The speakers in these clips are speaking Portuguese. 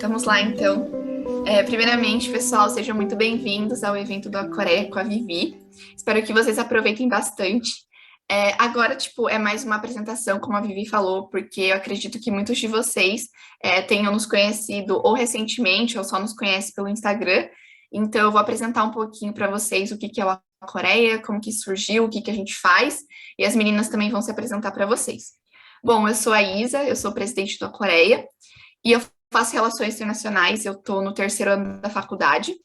Vamos lá, então. Primeiramente, pessoal, sejam muito bem-vindos ao evento da Coreia com a Vivi. Espero que vocês aproveitem bastante. Agora, é mais uma apresentação, como a Vivi falou, porque eu acredito que muitos de vocês tenham nos conhecido ou recentemente, ou só nos conhecem pelo Instagram. Então, eu vou apresentar um pouquinho para vocês o que é a Coreia, como que surgiu, o que a gente faz, e as meninas também vão se apresentar para vocês. Bom, eu sou a Isa, eu sou presidente da Coreia, e eu faço relações internacionais, eu estou no terceiro ano da faculdade.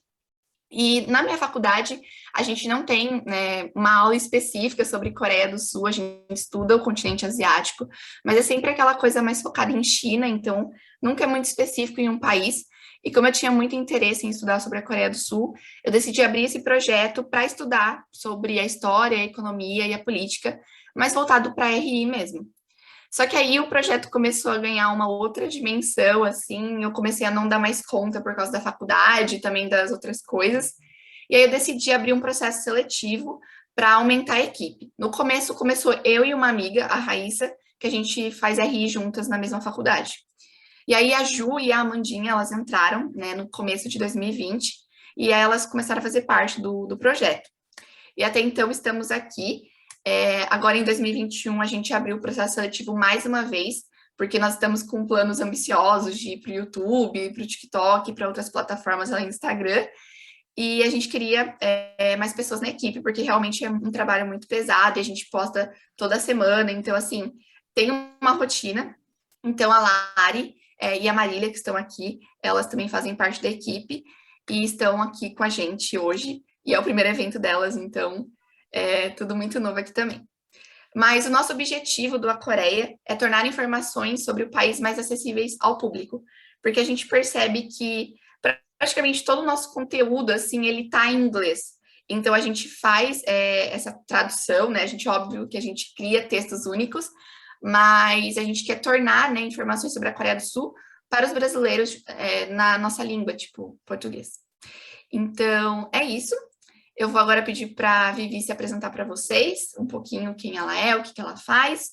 E na minha faculdade, a gente não tem, né, uma aula específica sobre Coreia do Sul, a gente estuda o continente asiático, mas é sempre aquela coisa mais focada em China, então nunca é muito específico em um país. E como eu tinha muito interesse em estudar sobre a Coreia do Sul, eu decidi abrir esse projeto para estudar sobre a história, a economia e a política, mais voltado para a RI mesmo. Só que aí o projeto começou a ganhar uma outra dimensão, assim, eu comecei a não dar mais conta por causa da faculdade e também das outras coisas. E aí eu decidi abrir um processo seletivo para aumentar a equipe. No começo começou eu e uma amiga, a Raíssa, que a gente faz RI juntas na mesma faculdade. E aí a Ju e a Amandinha, elas entraram, né, no começo de 2020, e aí elas começaram a fazer parte do projeto. E até então estamos aqui. Agora, em 2021, a gente abriu o processo seletivo mais uma vez, porque nós estamos com planos ambiciosos de ir para o YouTube, para o TikTok, para outras plataformas além do Instagram. E a gente queria mais pessoas na equipe, porque realmente é um trabalho muito pesado e a gente posta toda semana. Então, assim, tem uma rotina. Então, a Lari e a Marília, que estão aqui, elas também fazem parte da equipe e estão aqui com a gente hoje. E é o primeiro evento delas, então é tudo muito novo aqui também. Mas o nosso objetivo do A Coreia é tornar informações sobre o país mais acessíveis ao público, porque a gente percebe que praticamente todo o nosso conteúdo, assim, ele está em inglês. Então, a gente faz essa tradução, né? A gente, óbvio, que a gente cria textos únicos, mas a gente quer tornar, né, informações sobre a Coreia do Sul para os brasileiros na nossa língua, tipo português. Então, é isso. Eu vou agora pedir para a Vivi se apresentar para vocês, um pouquinho quem ela é, o que ela faz.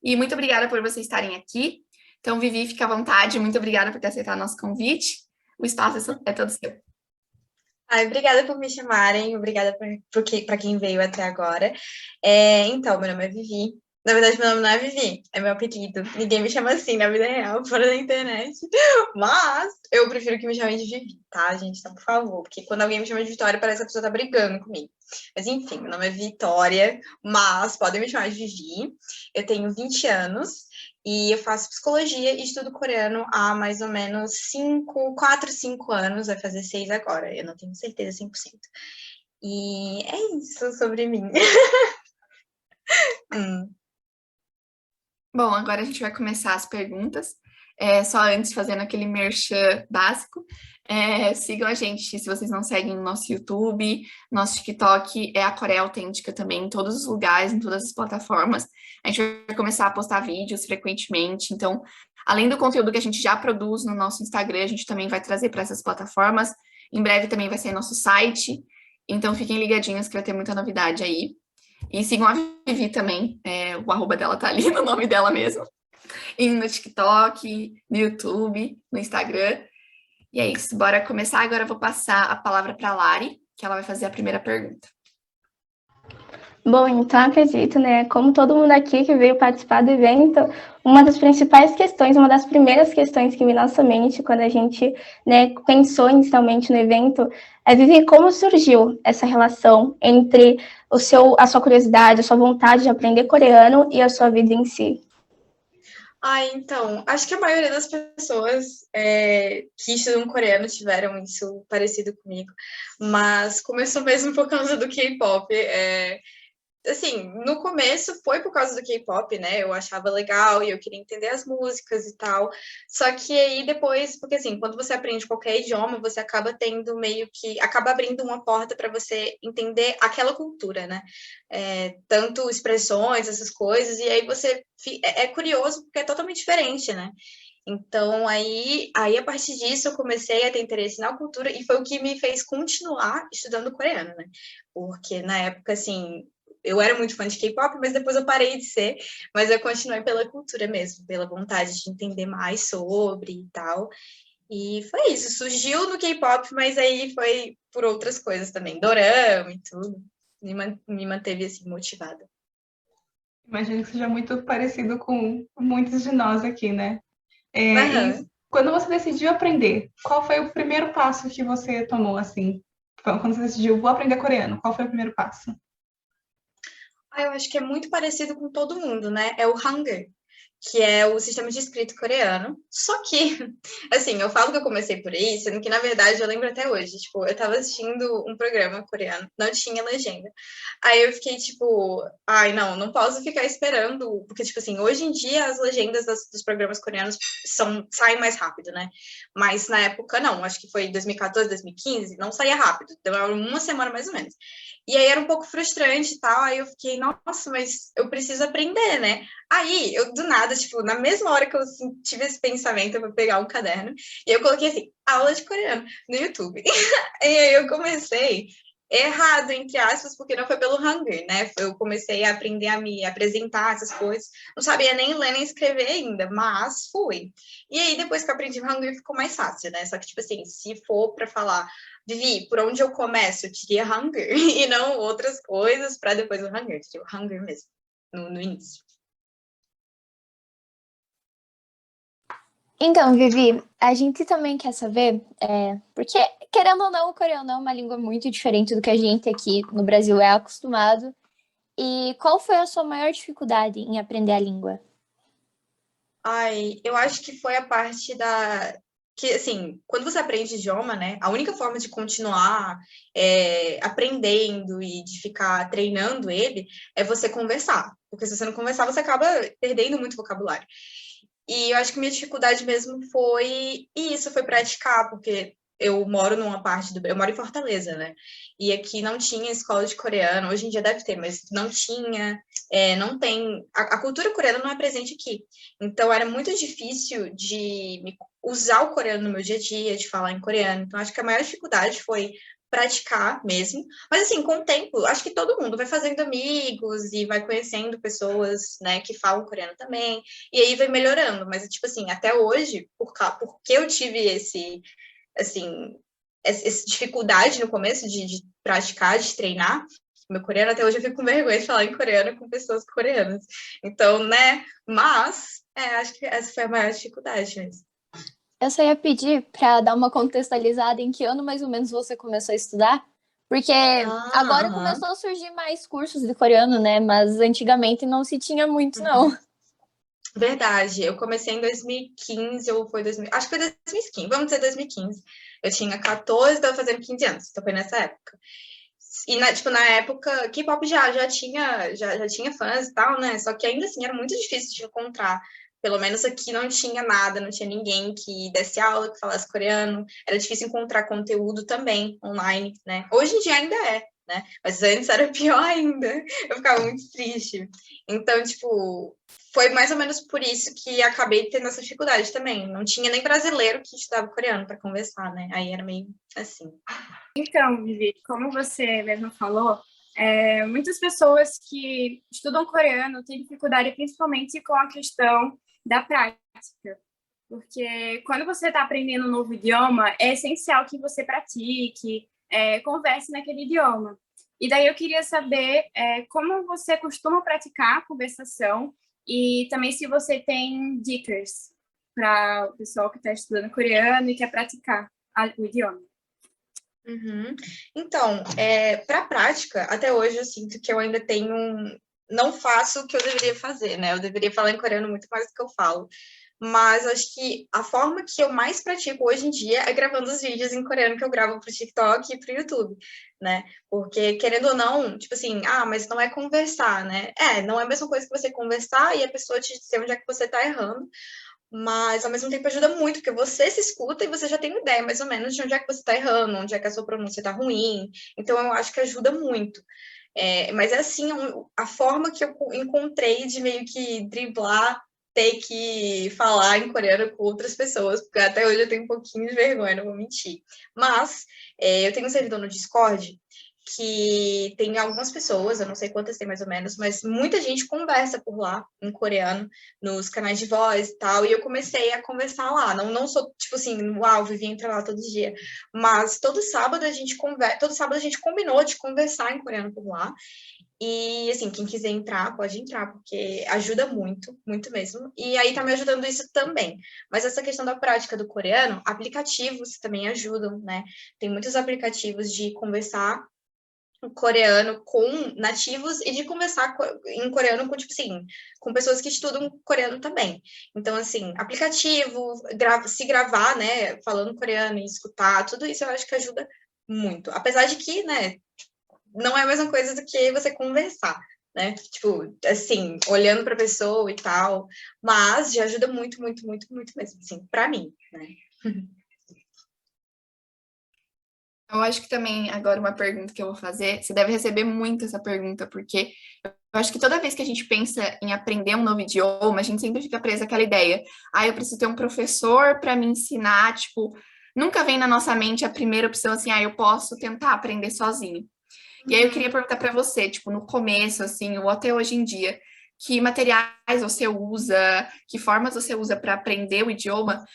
E muito obrigada por vocês estarem aqui. Então, Vivi, fica à vontade. Muito obrigada por ter aceitado nosso convite. O espaço é todo seu. Ai, obrigada por me chamarem, obrigada para quem veio até agora. Então, meu nome é Vivi. Na verdade, meu nome não é Vivi, é meu apelido. Ninguém me chama assim na vida real, fora da internet. Mas eu prefiro que me chamem de Vivi, tá, gente? Então, por favor, porque quando alguém me chama de Vitória, parece que a pessoa tá brigando comigo. Mas enfim, meu nome é Vitória, mas podem me chamar de Vivi. Eu tenho 20 anos e eu faço psicologia e estudo coreano há mais ou menos 4, 5 anos, vai fazer 6 agora, eu não tenho certeza 100%. E é isso sobre mim. Bom, agora a gente vai começar as perguntas. Só antes, fazendo aquele merchan básico. Sigam a gente se vocês não seguem no nosso YouTube, nosso TikTok é a Coreia Autêntica também, em todos os lugares, em todas as plataformas. A gente vai começar a postar vídeos frequentemente, então, além do conteúdo que a gente já produz no nosso Instagram, a gente também vai trazer para essas plataformas. Em breve também vai ser nosso site, então fiquem ligadinhos que vai ter muita novidade aí. E sigam a Vivi também, o arroba dela tá ali no nome dela mesmo. E no TikTok, no YouTube, no Instagram. E é isso, bora começar. Agora eu vou passar a palavra para a Lari, que ela vai fazer a primeira pergunta. Bom, então acredito, né, como todo mundo aqui que veio participar do evento, uma das principais questões, uma das primeiras questões que me na nossa mente quando a gente, né, pensou inicialmente no evento, é Vivi, como surgiu essa relação entre a sua curiosidade, a sua vontade de aprender coreano e a sua vida em si? Então, acho que a maioria das pessoas que estudam coreano tiveram isso parecido comigo, mas começou mesmo por causa do K-pop. Assim, no começo foi por causa do K-pop, né? Eu achava legal e eu queria entender as músicas e tal. Só que aí depois, porque assim, quando você aprende qualquer idioma, você acaba tendo meio que acaba abrindo uma porta para você entender aquela cultura, né? Tanto expressões, essas coisas, e aí você é curioso porque é totalmente diferente, né? Então, aí a partir disso, eu comecei a ter interesse na cultura e foi o que me fez continuar estudando coreano, né? Porque na época, assim, eu era muito fã de K-pop, mas depois eu parei de ser, mas eu continuei pela cultura mesmo, pela vontade de entender mais sobre e tal. E foi isso, surgiu no K-pop, mas aí foi por outras coisas também, dorama e tudo. Me manteve assim motivada. Imagino que seja muito parecido com muitos de nós aqui, né? E Aham. quando você decidiu aprender, qual foi o primeiro passo que você tomou, assim? Quando você decidiu, vou aprender coreano, qual foi o primeiro passo? Eu acho que é muito parecido com todo mundo, né? É o Hangul, que é o sistema de escrita coreano. Só que, assim, eu falo que eu comecei por aí, sendo que, na verdade, eu lembro até hoje. Tipo, eu tava assistindo um programa coreano, não tinha legenda. Aí eu fiquei, tipo, ai, não posso ficar esperando. Porque, tipo assim, hoje em dia as legendas dos programas coreanos saem mais rápido, né? Mas na época, não. Acho que foi 2014, 2015, não saía rápido. Demorava uma semana mais ou menos. E aí era um pouco frustrante e tal. Aí eu fiquei, nossa, mas eu preciso aprender, né? Aí, eu do nada, tipo, na mesma hora que eu tive esse pensamento, eu vou pegar um caderno, e eu coloquei assim, aula de coreano no YouTube. E aí eu comecei errado, entre aspas, porque não foi pelo Hangul, né? Eu comecei a aprender a me apresentar, essas coisas. Não sabia nem ler nem escrever ainda, mas fui. E aí, depois que eu aprendi o Hangul, ficou mais fácil, né? Só que, tipo assim, se for para falar, Vivi, por onde eu começo? Eu diria Hangul, e não outras coisas para depois o Hangul. Eu diria o Hangul mesmo, no início. Então, Vivi, a gente também quer saber, porque, querendo ou não, o coreano é uma língua muito diferente do que a gente aqui no Brasil é acostumado. E qual foi a sua maior dificuldade em aprender a língua? Ai, eu acho que foi a parte da. Que, assim, quando você aprende idioma, né, a única forma de continuar aprendendo e de ficar treinando ele é você conversar. Porque se você não conversar, você acaba perdendo muito vocabulário. E eu acho que minha dificuldade mesmo foi isso, foi praticar, porque eu moro numa parte eu moro em Fortaleza, né? E aqui não tinha escola de coreano, hoje em dia deve ter, mas não tinha, não tem. A cultura coreana não é presente aqui. Então era muito difícil de usar o coreano no meu dia a dia, de falar em coreano. Então acho que a maior dificuldade foi praticar mesmo. Mas assim, com o tempo, acho que todo mundo vai fazendo amigos e vai conhecendo pessoas, né, que falam coreano também. E aí vai melhorando, mas tipo assim, até hoje, porque eu tive assim, essa dificuldade no começo de praticar, de treinar, meu coreano, até hoje eu fico com vergonha de falar em coreano com pessoas coreanas. Então, né, mas acho que essa foi a maior dificuldade mesmo. Eu só ia pedir para dar uma contextualizada em que ano mais ou menos você começou a estudar, porque agora começou a surgir mais cursos de coreano, né? Mas antigamente não se tinha muito, não. Verdade, eu comecei em 2015 ou foi 2000, acho que foi 2015, vamos dizer 2015. Eu tinha 14, estava fazendo 15 anos, então foi nessa época. E na época, K-pop já tinha fãs e tal, né? Só que ainda assim era muito difícil de encontrar. Pelo menos aqui não tinha nada, não tinha ninguém que desse aula, que falasse coreano. Era difícil encontrar conteúdo também online, né? Hoje em dia ainda é, né? Mas antes era pior ainda. Eu ficava muito triste. Então, tipo, foi mais ou menos por isso que acabei tendo essa dificuldade também. Não tinha nem brasileiro que estudava coreano para conversar, né? Aí era meio assim. Então, Vivi, como você mesmo falou, muitas pessoas que estudam coreano têm dificuldade principalmente com a questão da prática. Porque quando você está aprendendo um novo idioma, é essencial que você pratique, converse naquele idioma. E daí eu queria saber como você costuma praticar a conversação e também se você tem dicas para o pessoal que está estudando coreano e quer praticar o idioma. Uhum. Então, para a prática, até hoje eu sinto que eu ainda tenho não faço o que eu deveria fazer, né? Eu deveria falar em coreano muito mais do que eu falo. Mas acho que a forma que eu mais pratico hoje em dia é gravando os vídeos em coreano que eu gravo para o TikTok e para o YouTube, né? Porque, querendo ou não, tipo assim, mas não é conversar, né? Não é a mesma coisa que você conversar e a pessoa te dizer onde é que você está errando, mas ao mesmo tempo ajuda muito, porque você se escuta e você já tem uma ideia mais ou menos de onde é que você está errando, onde é que a sua pronúncia está ruim. Então eu acho que ajuda muito. Mas é assim, a forma que eu encontrei de meio que driblar, ter que falar em coreano com outras pessoas, porque até hoje eu tenho um pouquinho de vergonha, não vou mentir. Mas eu tenho um servidor no Discord que tem algumas pessoas, eu não sei quantas tem mais ou menos, mas muita gente conversa por lá, em coreano, nos canais de voz e tal, e eu comecei a conversar lá. Não sou, tipo assim, uau, Vivi entra lá todo dia, mas todo sábado a gente combinou de conversar em coreano por lá. E, assim, quem quiser entrar, pode entrar, porque ajuda muito, muito mesmo. E aí tá me ajudando isso também. Mas essa questão da prática do coreano, aplicativos também ajudam, né? Tem muitos aplicativos de conversar em coreano com nativos e de conversar em coreano com, tipo assim, com pessoas que estudam coreano também. Então, assim, aplicativo, se gravar, né, falando coreano e escutar, tudo isso eu acho que ajuda muito. Apesar de que, né, não é a mesma coisa do que você conversar, né? Tipo, assim, olhando para a pessoa e tal, mas já ajuda muito, muito, muito, muito mesmo, assim, para mim, né? Eu acho que também, agora, uma pergunta que eu vou fazer, você deve receber muito essa pergunta, porque eu acho que toda vez que a gente pensa em aprender um novo idioma, a gente sempre fica presa àquela ideia. Eu preciso ter um professor para me ensinar, tipo, nunca vem na nossa mente a primeira opção assim, eu posso tentar aprender sozinho. E aí eu queria perguntar para você, tipo, no começo, assim, ou até hoje em dia, que materiais você usa, que formas você usa para aprender o idioma,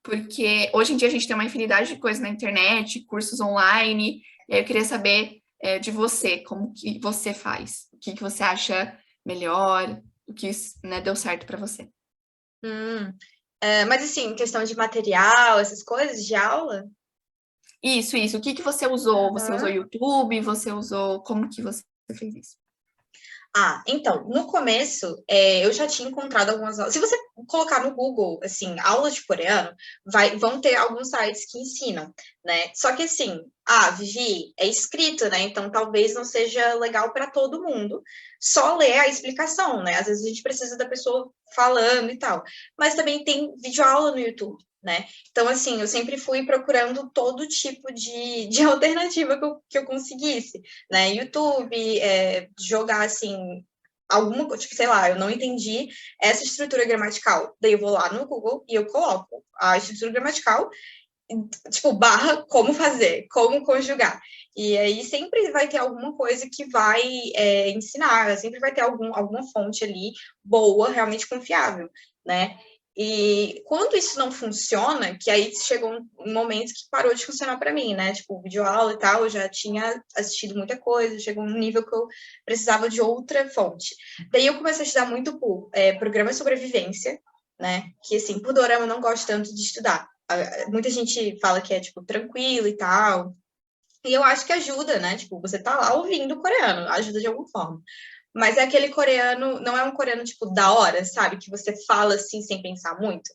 porque hoje em dia a gente tem uma infinidade de coisas na internet, cursos online, e aí eu queria saber de você, como que você faz, o que você acha melhor, o que, né, deu certo para você. Mas assim, questão de material, essas coisas de aula? Isso. O que você usou? Você usou YouTube? Você usou... Como que você fez isso? Então, no começo, eu já tinha encontrado algumas aulas. Se você colocar no Google, assim, aula de coreano, vão ter alguns sites que ensinam, né? Só que, assim, Vivi, é escrito, né? Então, talvez não seja legal para todo mundo só ler a explicação, né? Às vezes a gente precisa da pessoa falando e tal. Mas também tem videoaula no YouTube, né? Então, assim, eu sempre fui procurando todo tipo de alternativa que eu conseguisse, né? YouTube, jogar, assim, alguma, tipo, sei lá, eu não entendi essa estrutura gramatical. Daí eu vou lá no Google e eu coloco a estrutura gramatical, tipo, barra, como fazer, como conjugar. E aí sempre vai ter alguma coisa que vai ensinar, sempre vai ter alguma fonte ali boa, realmente confiável, né? E quando isso não funciona, que aí chegou um momento que parou de funcionar para mim, né? Tipo, videoaula e tal, eu já tinha assistido muita coisa, chegou um nível que eu precisava de outra fonte. Daí eu comecei a estudar muito por programa de sobrevivência, né? Que, assim, por dorama eu não gosto tanto de estudar. Muita gente fala que é, tipo, tranquilo e tal. E eu acho que ajuda, né? Tipo, você tá lá ouvindo coreano, ajuda de alguma forma. Mas é aquele coreano, não é um coreano, tipo, da hora, sabe? Que você fala assim, sem pensar muito.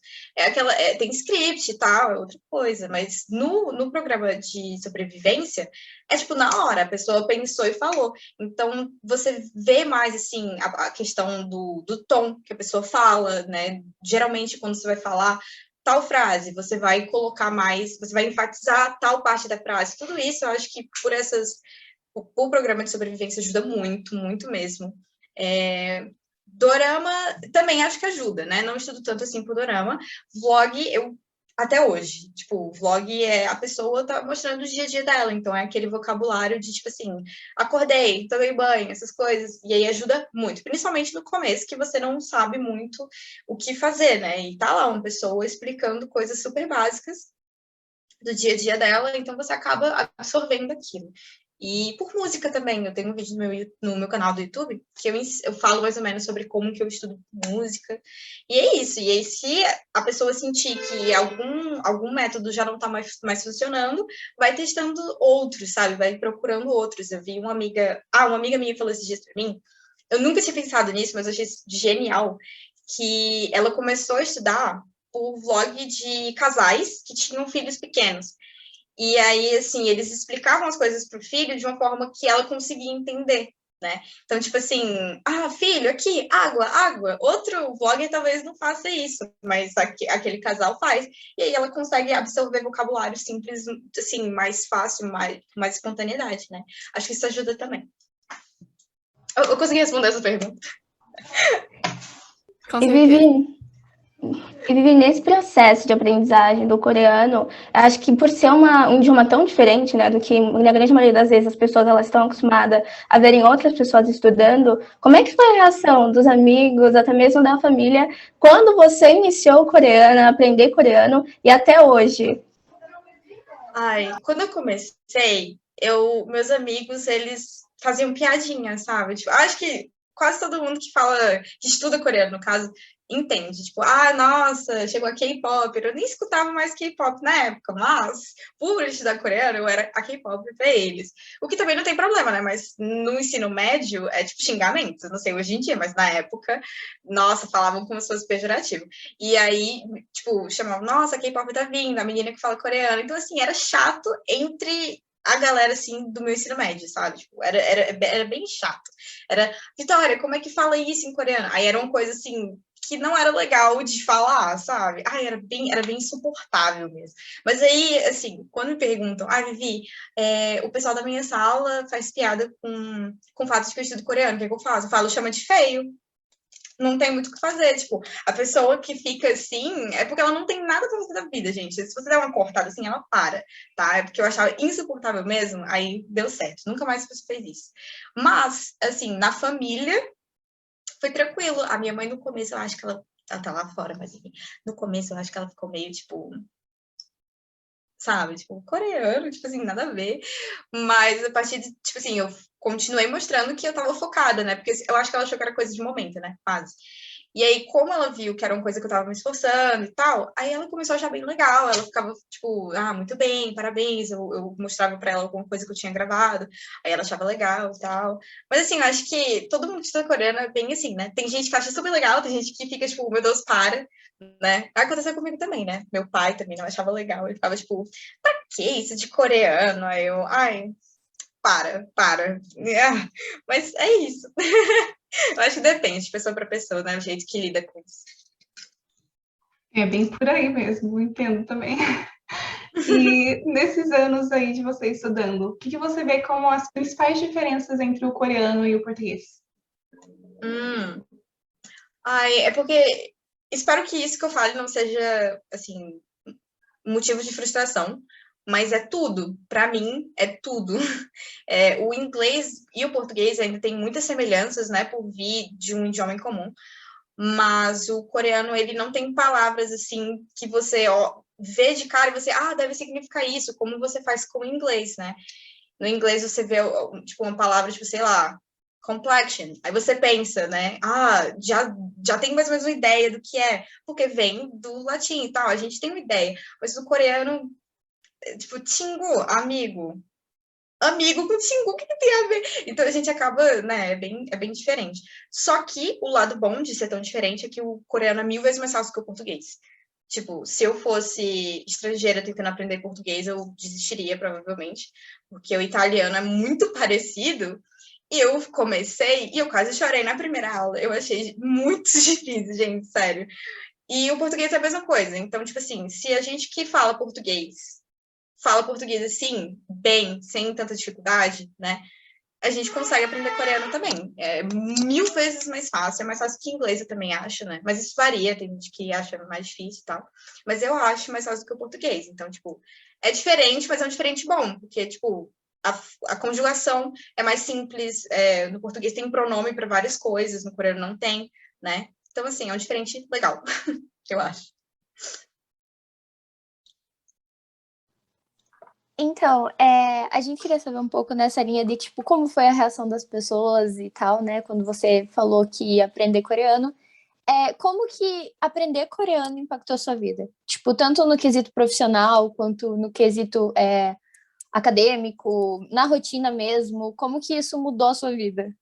Tem script e tal, é outra coisa. Mas no programa de sobrevivência, é tipo, na hora, a pessoa pensou e falou. Então, você vê mais, assim, a questão do tom que a pessoa fala, né? Geralmente, quando você vai falar tal frase, você vai colocar mais, você vai enfatizar tal parte da frase. Tudo isso, eu acho que o programa de sobrevivência ajuda muito, muito mesmo. Dorama também acho que ajuda, né? Não estudo tanto assim por dorama. Vlog, eu até hoje, tipo, vlog a pessoa tá mostrando o dia a dia dela, então é aquele vocabulário de, tipo assim, acordei, tomei banho, essas coisas, e aí ajuda muito, principalmente no começo, que você não sabe muito o que fazer, né? E tá lá uma pessoa explicando coisas super básicas do dia a dia dela, então você acaba absorvendo aquilo. E por música também, eu tenho um vídeo no meu canal do YouTube que eu falo mais ou menos sobre como que eu estudo música. E é isso. E aí, se a pessoa sentir que algum método já não está mais funcionando, vai testando outros, sabe? Vai procurando outros. Eu vi uma amiga minha falou esses dias para mim, eu nunca tinha pensado nisso, mas eu achei genial, que ela começou a estudar o vlog de casais que tinham filhos pequenos. E aí, assim, eles explicavam as coisas para o filho de uma forma que ela conseguia entender, né? Então, tipo assim, filho, aqui, água. Outro vlogger talvez não faça isso, mas aquele casal faz. E aí ela consegue absorver vocabulário simples, assim, mais fácil, mais espontaneidade, né? Acho que isso ajuda também. Eu consegui responder essa pergunta. E Vivi, E Vivi, nesse processo de aprendizagem do coreano, acho que por ser um idioma tão diferente, né, do que na grande maioria das vezes as pessoas elas estão acostumadas a verem outras pessoas estudando, como é que foi a reação dos amigos, até mesmo da família, quando você iniciou o coreano, a aprender coreano e até hoje? Ai, quando eu comecei, meus amigos, eles faziam piadinha, sabe? Tipo, acho que quase todo mundo que fala, que estuda coreano, no caso, entende. Tipo, ah, nossa, chegou a K-pop. Eu nem escutava mais K-pop na época, mas por estudar coreano, eu era a K-pop pra eles. O que também não tem problema, né? Mas no ensino médio é tipo xingamento. Não sei hoje em dia, mas na época, nossa, falavam como se fosse pejorativo. E aí, tipo, chamavam, nossa, a K-pop tá vindo, a menina que fala coreano. Então, assim, era chato entre a galera, assim, do meu ensino médio, sabe? Tipo, era bem chato. Era, Vitória, como é que fala isso em coreano? Aí era uma coisa, assim, que não era legal de falar, sabe? Ai, era bem insuportável mesmo. Mas aí, assim, quando me perguntam, Vivi, o pessoal da minha sala faz piada com o fato de que eu estudo coreano, o que é que eu faço? Eu falo, chama de feio. Não tem muito o que fazer, tipo, a pessoa que fica assim, é porque ela não tem nada pra fazer da vida, gente. Se você der uma cortada assim, ela para, tá? É porque eu achava insuportável mesmo, aí deu certo. Nunca mais você fez isso. Mas, assim, na família, foi tranquilo. A minha mãe, no começo, eu acho que ela tá lá fora, mas enfim, no começo eu acho que ela ficou meio, tipo, sabe? Tipo, coreano, tipo assim, nada a ver. Mas a partir de, tipo assim, eu continuei mostrando que eu tava focada, né? Porque eu acho que ela achou que era coisa de momento, né? Quase. E aí, como ela viu que era uma coisa que eu tava me esforçando e tal, aí ela começou a achar bem legal. Ela ficava, tipo, muito bem, parabéns. Eu mostrava pra ela alguma coisa que eu tinha gravado. Aí ela achava legal e tal. Mas assim, eu acho que todo mundo que estuda coreano é bem assim, né? Tem gente que acha super legal, tem gente que fica, tipo, meu Deus, para, né? Aconteceu comigo também, né? Meu pai também não achava legal. Ele ficava, tipo, pra que isso de coreano? Aí eu, para. Mas é isso. Eu acho que depende de pessoa para pessoa, né? O jeito que lida com isso. É bem por aí mesmo, entendo também. E nesses anos aí de você estudando, o que você vê como as principais diferenças entre o coreano e o português? É porque espero que isso que eu fale não seja, assim, motivo de frustração, mas é tudo. Para mim, é tudo. O inglês e o português ainda tem muitas semelhanças, né, por vir de um idioma em comum, mas o coreano, ele não tem palavras, assim, que você vê de cara e você, deve significar isso, como você faz com o inglês, né? No inglês você vê, tipo, uma palavra, tipo, sei lá, complexion. Aí você pensa, né? Já tem mais ou menos uma ideia do que é, porque vem do latim e tal, a gente tem uma ideia. Mas no coreano, tipo, Tingu, amigo. Amigo com Tingu, o que tem a ver? Então a gente acaba, né? É bem diferente. Só que o lado bom de ser tão diferente é que o coreano é 1000 vezes mais fácil que o português. Tipo, se eu fosse estrangeira tentando aprender português, eu desistiria, provavelmente, porque o italiano é muito parecido. E eu comecei e eu quase chorei na primeira aula. Eu achei muito difícil, gente, sério. E o português é a mesma coisa. Então, tipo assim, se a gente que fala português assim, bem, sem tanta dificuldade, né? A gente consegue aprender coreano também. É 1000 vezes mais fácil. É mais fácil que inglês, eu também acho, né? Mas isso varia, tem gente que acha mais difícil e tal. Mas eu acho mais fácil do que o português. Então, tipo, é diferente, mas é um diferente bom. Porque, tipo, a conjugação é mais simples. No português tem pronome para várias coisas, no coreano não tem, né? Então, assim, é um diferente legal, eu acho. Então, a gente queria saber um pouco nessa linha de, tipo, como foi a reação das pessoas e tal, né? Quando você falou que ia aprender coreano. Como que aprender coreano impactou a sua vida? Tipo, tanto no quesito profissional, quanto no quesito acadêmico, na rotina mesmo. Como que isso mudou a sua vida?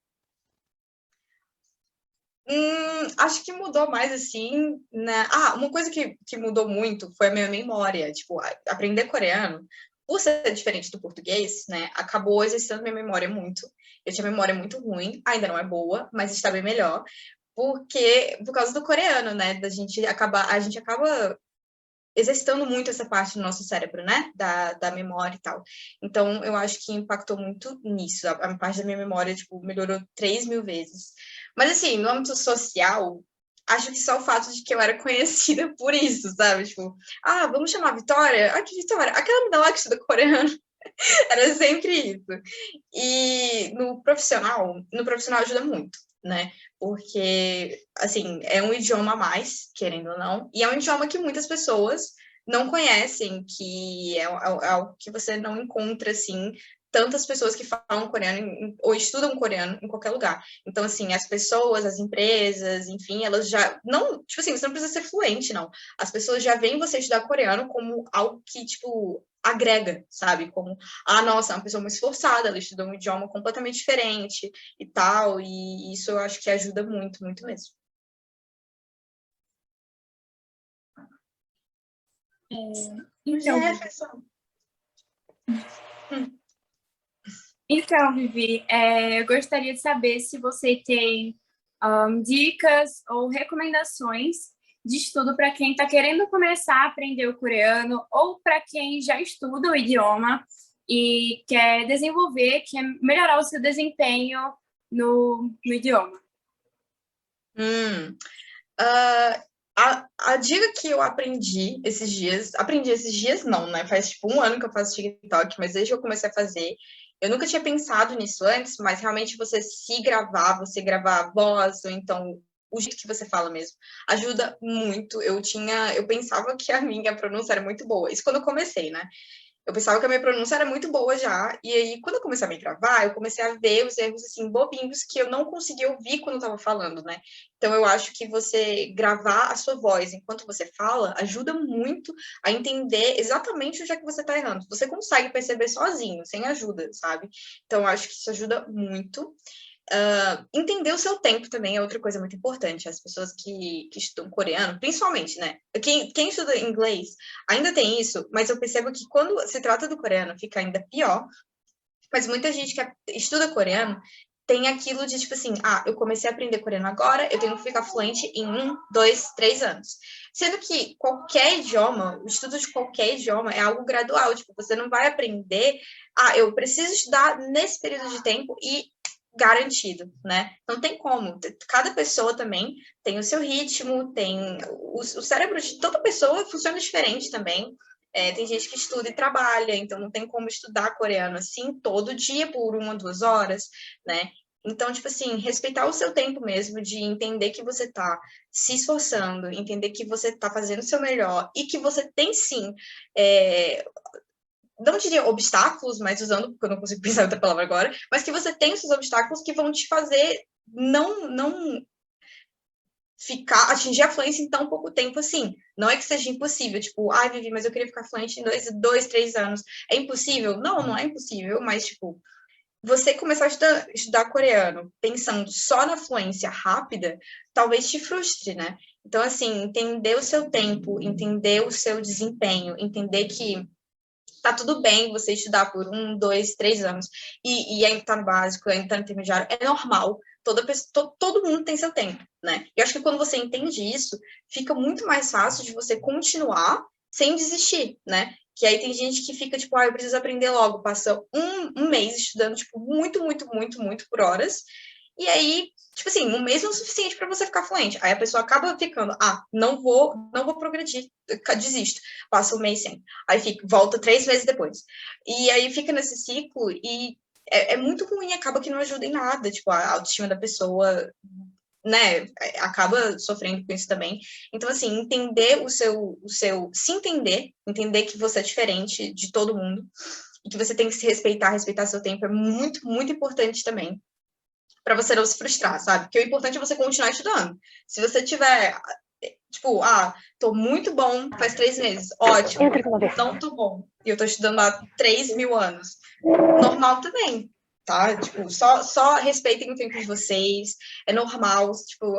Acho que mudou mais assim, né? Uma coisa que mudou muito foi a minha memória. Tipo, aprender coreano, por ser diferente do português, né? Acabou exercitando minha memória muito. Eu tinha memória muito ruim, ainda não é boa, mas está bem melhor. Por causa do coreano, né? A gente acaba exercitando muito essa parte do nosso cérebro, né? Da memória e tal. Então, eu acho que impactou muito nisso. A parte da minha memória, tipo, melhorou 3000 vezes. Mas, assim, no âmbito social, acho que só o fato de que eu era conhecida por isso, sabe? Tipo, vamos chamar a Vitória? Que Vitória? Aquela menina lá que estuda coreano. Era sempre isso. E no profissional ajuda muito, né? Porque, assim, é um idioma a mais, querendo ou não, e é um idioma que muitas pessoas não conhecem, que é algo que você não encontra, assim, tantas pessoas que falam coreano ou estudam coreano em qualquer lugar. Então, assim, as pessoas, as empresas, enfim, elas já não, tipo assim, você não precisa ser fluente, não. As pessoas já veem você estudar coreano como algo que, tipo, agrega, sabe? Como, nossa, é uma pessoa muito esforçada, ela estudou um idioma completamente diferente e tal, e isso eu acho que ajuda muito, muito mesmo. Então, pessoal. Então, Vivi, eu gostaria de saber se você tem dicas ou recomendações de estudo para quem está querendo começar a aprender o coreano ou para quem já estuda o idioma e quer desenvolver, quer melhorar o seu desempenho no idioma. A dica que eu aprendi esses dias não, né? Faz tipo 1 ano que eu faço TikTok, mas desde que eu comecei a fazer, eu nunca tinha pensado nisso antes, mas realmente você gravar a voz, ou então o jeito que você fala mesmo, ajuda muito. Eu pensava que a minha pronúncia era muito boa. Isso quando eu comecei, né? Eu pensava que a minha pronúncia era muito boa já, e aí, quando eu comecei a me gravar, eu comecei a ver os erros, assim, bobinhos que eu não conseguia ouvir quando eu estava falando, né? Então, eu acho que você gravar a sua voz enquanto você fala ajuda muito a entender exatamente onde é que você está errando. Você consegue perceber sozinho, sem ajuda, sabe? Então, eu acho que isso ajuda muito. Entender o seu tempo também é outra coisa muito importante. As pessoas que estudam coreano, principalmente, né? Quem estuda inglês ainda tem isso, mas eu percebo que quando se trata do coreano fica ainda pior. Mas muita gente que estuda coreano tem aquilo de tipo assim, eu comecei a aprender coreano agora, eu tenho que ficar fluente em 1, 2, 3 anos. Sendo que qualquer idioma, o estudo de qualquer idioma é algo gradual. Tipo, você não vai aprender, eu preciso estudar nesse período de tempo e garantido, né? Não tem como. Cada pessoa também tem o seu ritmo, tem o cérebro de toda pessoa funciona diferente também. Tem gente que estuda e trabalha, então não tem como estudar coreano assim todo dia por 1 ou 2 horas, né? Então, tipo assim, respeitar o seu tempo mesmo, de entender que você tá se esforçando, entender que você tá fazendo o seu melhor e que você tem sim não diria obstáculos, mas usando, porque eu não consigo pensar outra palavra agora, mas que você tem esses obstáculos que vão te fazer não atingir a fluência em tão pouco tempo assim. Não é que seja impossível, tipo, Vivi, mas eu queria ficar fluente em 2, 3 anos. É impossível? Não é impossível, mas, tipo, você começar a estudar coreano pensando só na fluência rápida, talvez te frustre, né? Então, assim, entender o seu tempo, entender o seu desempenho, entender que tá tudo bem você estudar por 1, 2, 3 anos e ainda tá no básico, ainda tá no intermediário, é normal. Todo mundo tem seu tempo, né? E eu acho que quando você entende isso, fica muito mais fácil de você continuar sem desistir, né? Que aí tem gente que fica, tipo, eu preciso aprender logo, passa um mês estudando, tipo, muito, muito, muito, muito por horas, e aí, tipo assim, 1 mês não é o suficiente para você ficar fluente. Aí a pessoa acaba ficando, não vou progredir, desisto. Passa 1 mês sem. Aí volta 3 meses depois. E aí fica nesse ciclo e é muito ruim, acaba que não ajuda em nada. Tipo, a autoestima da pessoa, né, acaba sofrendo com isso também. Então, assim, entender se entender que você é diferente de todo mundo e que você tem que se respeitar seu tempo é muito, muito importante também, para você não se frustrar, sabe? Porque o importante é você continuar estudando. Se você tiver, tipo, tô muito bom, faz 3 meses, ótimo. Não tô bom, e eu tô estudando há 3.000 anos. Normal também, tá? Tipo, só respeitem o tempo de vocês, é normal, tipo,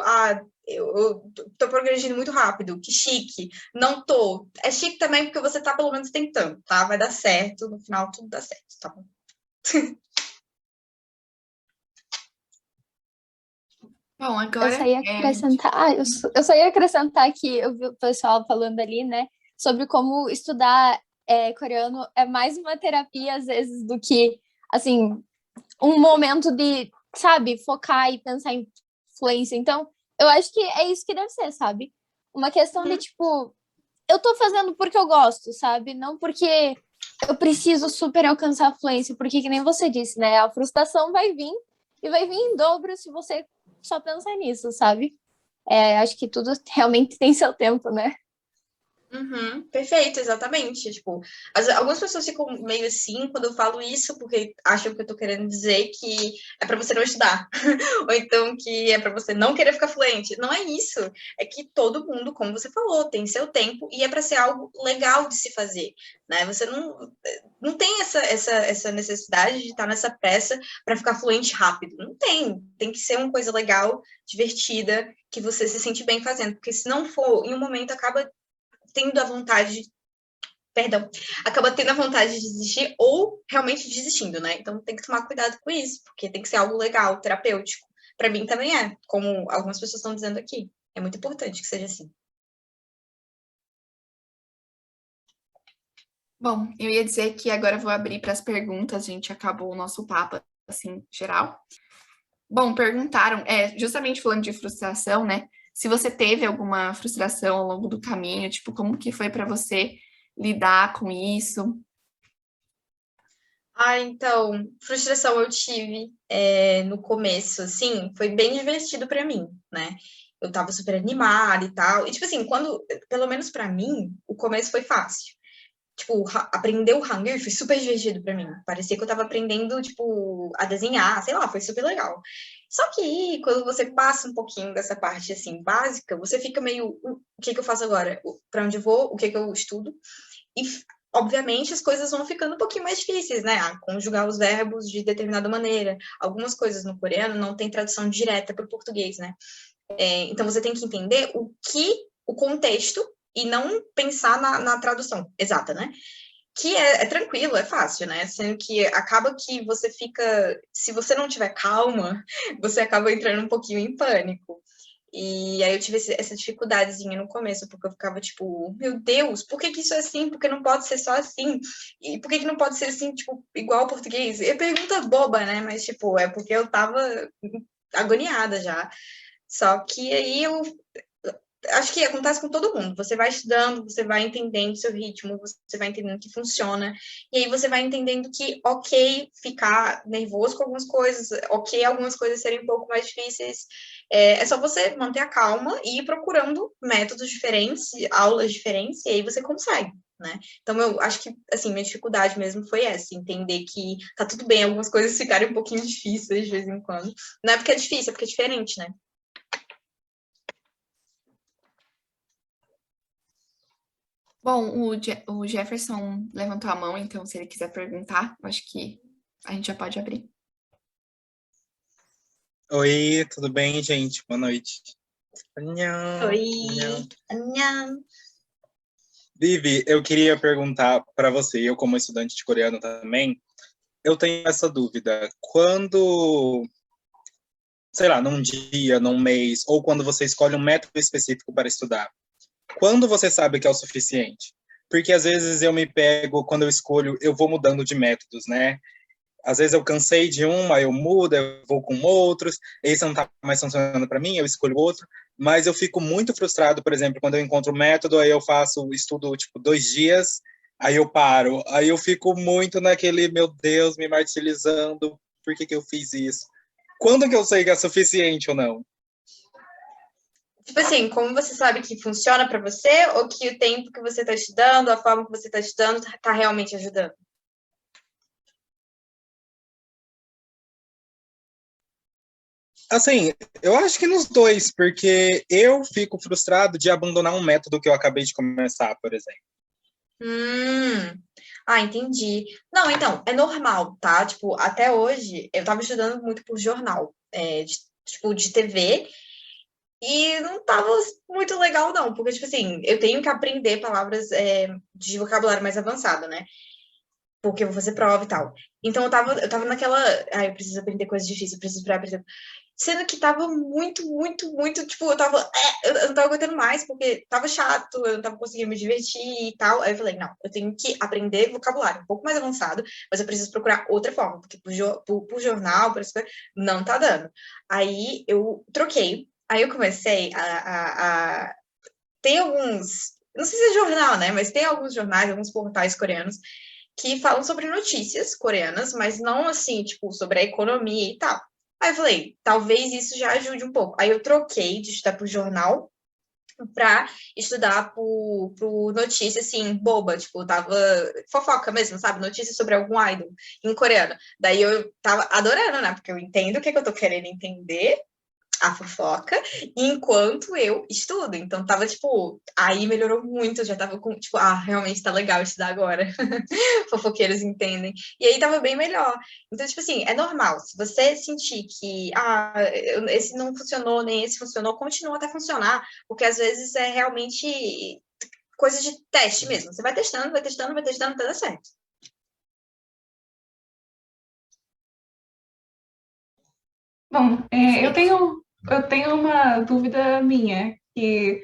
eu tô progredindo muito rápido, que chique. Não tô. É chique também porque você tá pelo menos tentando, tá? Vai dar certo, no final tudo dá certo, tá bom? Bom, agora Eu só ia acrescentar, eu só ia acrescentar que eu vi o pessoal falando ali, né, sobre como estudar coreano é mais uma terapia, às vezes, do que, assim, um momento de, sabe, focar e pensar em fluência. Então, eu acho que é isso que deve ser, sabe? Uma questão de, tipo, eu tô fazendo porque eu gosto, sabe? Não porque eu preciso super alcançar a fluência, porque que nem você disse, né? A frustração vai vir e vai vir em dobro se você só pensar nisso, sabe? Acho que tudo realmente tem seu tempo, né? Perfeito, exatamente. Tipo, algumas pessoas ficam meio assim quando eu falo isso, porque acham que eu tô querendo dizer que é para você não estudar, ou então que é para você não querer ficar fluente. Não é isso. É que todo mundo, como você falou, tem seu tempo e é para ser algo legal de se fazer, né? Você não tem essa necessidade de estar nessa pressa para ficar fluente rápido. Não tem. Tem que ser uma coisa legal, divertida, que você se sente bem fazendo, porque se não for, em um momento acaba tendo a vontade, acaba tendo a vontade de desistir ou realmente desistindo, né? Então tem que tomar cuidado com isso, porque tem que ser algo legal, terapêutico. Para mim também é, como algumas pessoas estão dizendo aqui. É muito importante que seja assim. Bom, eu ia dizer que agora eu vou abrir para as perguntas, a gente acabou o nosso papo, assim, geral. Bom, perguntaram, justamente falando de frustração, né? Se você teve alguma frustração ao longo do caminho, tipo, como que foi para você lidar com isso? Então, frustração eu tive no começo, assim, foi bem divertido para mim, né? Eu tava super animada e tal. E, tipo assim, pelo menos para mim, o começo foi fácil. Tipo, aprender o Hangul foi super divertido pra mim. Parecia que eu tava aprendendo, tipo, a desenhar, sei lá, foi super legal. Só que quando você passa um pouquinho dessa parte, assim, básica, você fica meio, o que que eu faço agora? Pra onde eu vou? O que que eu estudo? E, obviamente, as coisas vão ficando um pouquinho mais difíceis, né? Conjugar os verbos de determinada maneira. Algumas coisas no coreano não tem tradução direta para o português, né? Então, você tem que entender o contexto e não pensar na tradução exata, né? Que é tranquilo, é fácil, né? Sendo que acaba que você fica... Se você não tiver calma, você acaba entrando um pouquinho em pânico. E aí eu tive essa dificuldadezinha no começo, porque eu ficava tipo, meu Deus, por que que isso é assim? Por que não pode ser só assim? E por que que não pode ser assim, tipo, igual ao português? É pergunta boba, né? Mas, tipo, é porque eu tava agoniada já. Só que aí eu acho que acontece com todo mundo. Você vai estudando, você vai entendendo o seu ritmo, você vai entendendo que funciona, e aí você vai entendendo que, ok, ficar nervoso com algumas coisas, ok, algumas coisas serem um pouco mais difíceis. É só você manter a calma e ir procurando métodos diferentes, aulas diferentes, e aí você consegue. Né? Então, eu acho que, assim, minha dificuldade mesmo foi essa, entender que tá tudo bem algumas coisas ficarem um pouquinho difíceis de vez em quando. Não é porque é difícil, é porque é diferente, né? Bom, o Jefferson levantou a mão, então se ele quiser perguntar, eu acho que a gente já pode abrir. Oi, tudo bem, gente? Boa noite. Annyeong. Oi, annyeong. Vivi, eu queria perguntar para você, eu como estudante de coreano também, eu tenho essa dúvida. Quando, sei lá, num dia, num mês, ou quando você escolhe um método específico para estudar, quando você sabe que é o suficiente? Porque às vezes eu me pego, quando eu escolho, eu vou mudando de métodos, né? Às vezes eu cansei de um, aí eu mudo, eu vou com outros, esse não está mais funcionando para mim, eu escolho outro, mas eu fico muito frustrado, por exemplo, quando eu encontro o método, aí eu faço o estudo, tipo, 2 dias, aí eu paro, aí eu fico muito naquele, meu Deus, me martirizando, por que que eu fiz isso? Quando que eu sei que é suficiente ou não? Tipo assim, como você sabe que funciona para você ou que o tempo que você está estudando, a forma que você está estudando, está realmente ajudando? Assim, eu acho que nos dois, porque eu fico frustrado de abandonar um método que eu acabei de começar, por exemplo. Entendi. Não, então, é normal, tá? Tipo, até hoje, eu tava estudando muito por jornal, tipo, de TV, e não tava muito legal, não, porque, tipo assim, eu tenho que aprender palavras de vocabulário mais avançado, né? Porque eu vou fazer prova e tal. Então, eu tava naquela, eu preciso aprender coisas difíceis, eu preciso aprender. Sendo que tava muito, muito, muito, tipo, eu não tava aguentando mais, porque tava chato, eu não tava conseguindo me divertir e tal. Aí eu falei, não, eu tenho que aprender vocabulário um pouco mais avançado, mas eu preciso procurar outra forma, porque por jornal, por essas coisas, não tá dando. Aí eu troquei. Aí eu comecei tem alguns, não sei se é jornal, né? Mas tem alguns jornais, alguns portais coreanos que falam sobre notícias coreanas, mas não assim, tipo, sobre a economia e tal. Aí eu falei, talvez isso já ajude um pouco. Aí eu troquei de estudar por jornal para estudar por notícia, assim, boba, tipo, tava fofoca mesmo, sabe? Notícia sobre algum idol em coreano. Daí eu tava adorando, né? Porque eu entendo o que eu tô querendo entender, a fofoca, enquanto eu estudo. Então, tava, tipo, aí melhorou muito, eu já tava com, tipo, realmente tá legal estudar agora. Fofoqueiros entendem. E aí tava bem melhor. Então, tipo assim, é normal. Se você sentir que, esse não funcionou, nem esse funcionou, continua até funcionar, porque às vezes é realmente coisa de teste mesmo. Você vai testando, vai testando, vai testando, até dar certo. Bom, eu tenho uma dúvida minha, que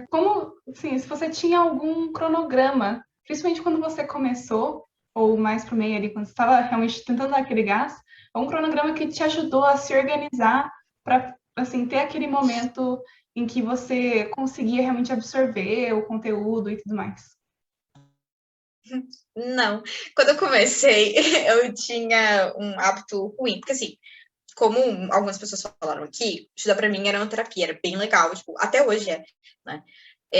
como, assim, se você tinha algum cronograma, principalmente quando você começou, ou mais pro meio ali, quando você estava realmente tentando dar aquele gás, um cronograma que te ajudou a se organizar para, assim, ter aquele momento em que você conseguia realmente absorver o conteúdo e tudo mais. Não. Quando eu comecei, eu tinha um hábito ruim, porque assim, como algumas pessoas falaram aqui, estudar para mim era uma terapia, era bem legal, tipo, até hoje né?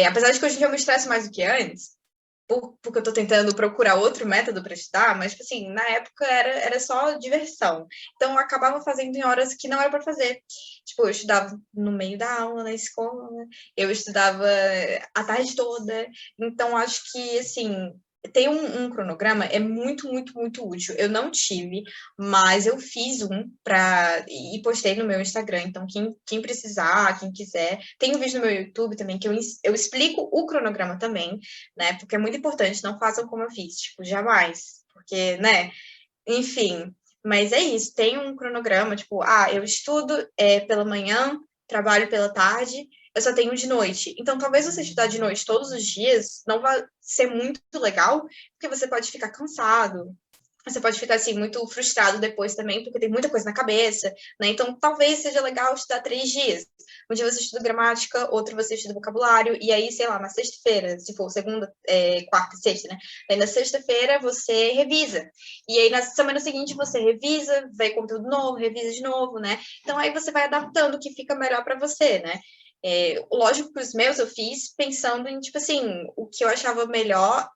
Apesar de que hoje em dia eu me estresso mais do que antes, porque eu tô tentando procurar outro método para estudar, mas, tipo assim, na época era só diversão. Então, eu acabava fazendo em horas que não era para fazer. Tipo, eu estudava no meio da aula, na escola, eu estudava a tarde toda. Então, acho que, assim, ter um cronograma é muito, muito, muito útil. Eu não tive, mas eu fiz um e postei no meu Instagram. Então, quem precisar, quem quiser, tem um vídeo no meu YouTube também que eu explico o cronograma também, né? Porque é muito importante, não façam como eu fiz, tipo, jamais. Porque, né? Enfim, mas é isso, tem um cronograma, tipo, eu estudo pela manhã, trabalho pela tarde, eu só tenho de noite. Então, talvez você estudar de noite todos os dias não vai ser muito legal, porque você pode ficar cansado, você pode ficar, assim, muito frustrado depois também, porque tem muita coisa na cabeça, né? Então, talvez seja legal estudar 3 dias. Um dia você estuda gramática, outro você estuda vocabulário, e aí, sei lá, na sexta-feira, se for segunda, quarta e sexta, né? Aí na sexta-feira você revisa. E aí na semana seguinte você revisa, vê conteúdo novo, revisa de novo, né? Então aí você vai adaptando o que fica melhor para você, né? Lógico que os meus eu fiz pensando em, tipo assim, o que eu achava melhor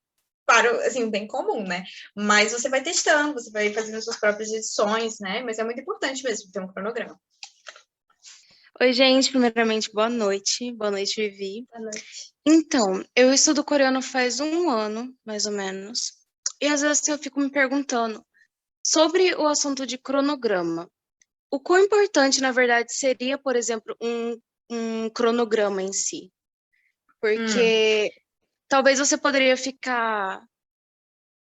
para, assim, o bem comum, né? Mas você vai testando, você vai fazendo as suas próprias edições, né? Mas é muito importante mesmo ter um cronograma. Oi, gente. Primeiramente, boa noite. Boa noite, Vivi. Boa noite. Então, eu estudo coreano faz 1 ano, mais ou menos. E às vezes eu fico me perguntando sobre o assunto de cronograma. O quão importante, na verdade, seria, por exemplo, um cronograma em si? Porque talvez você poderia ficar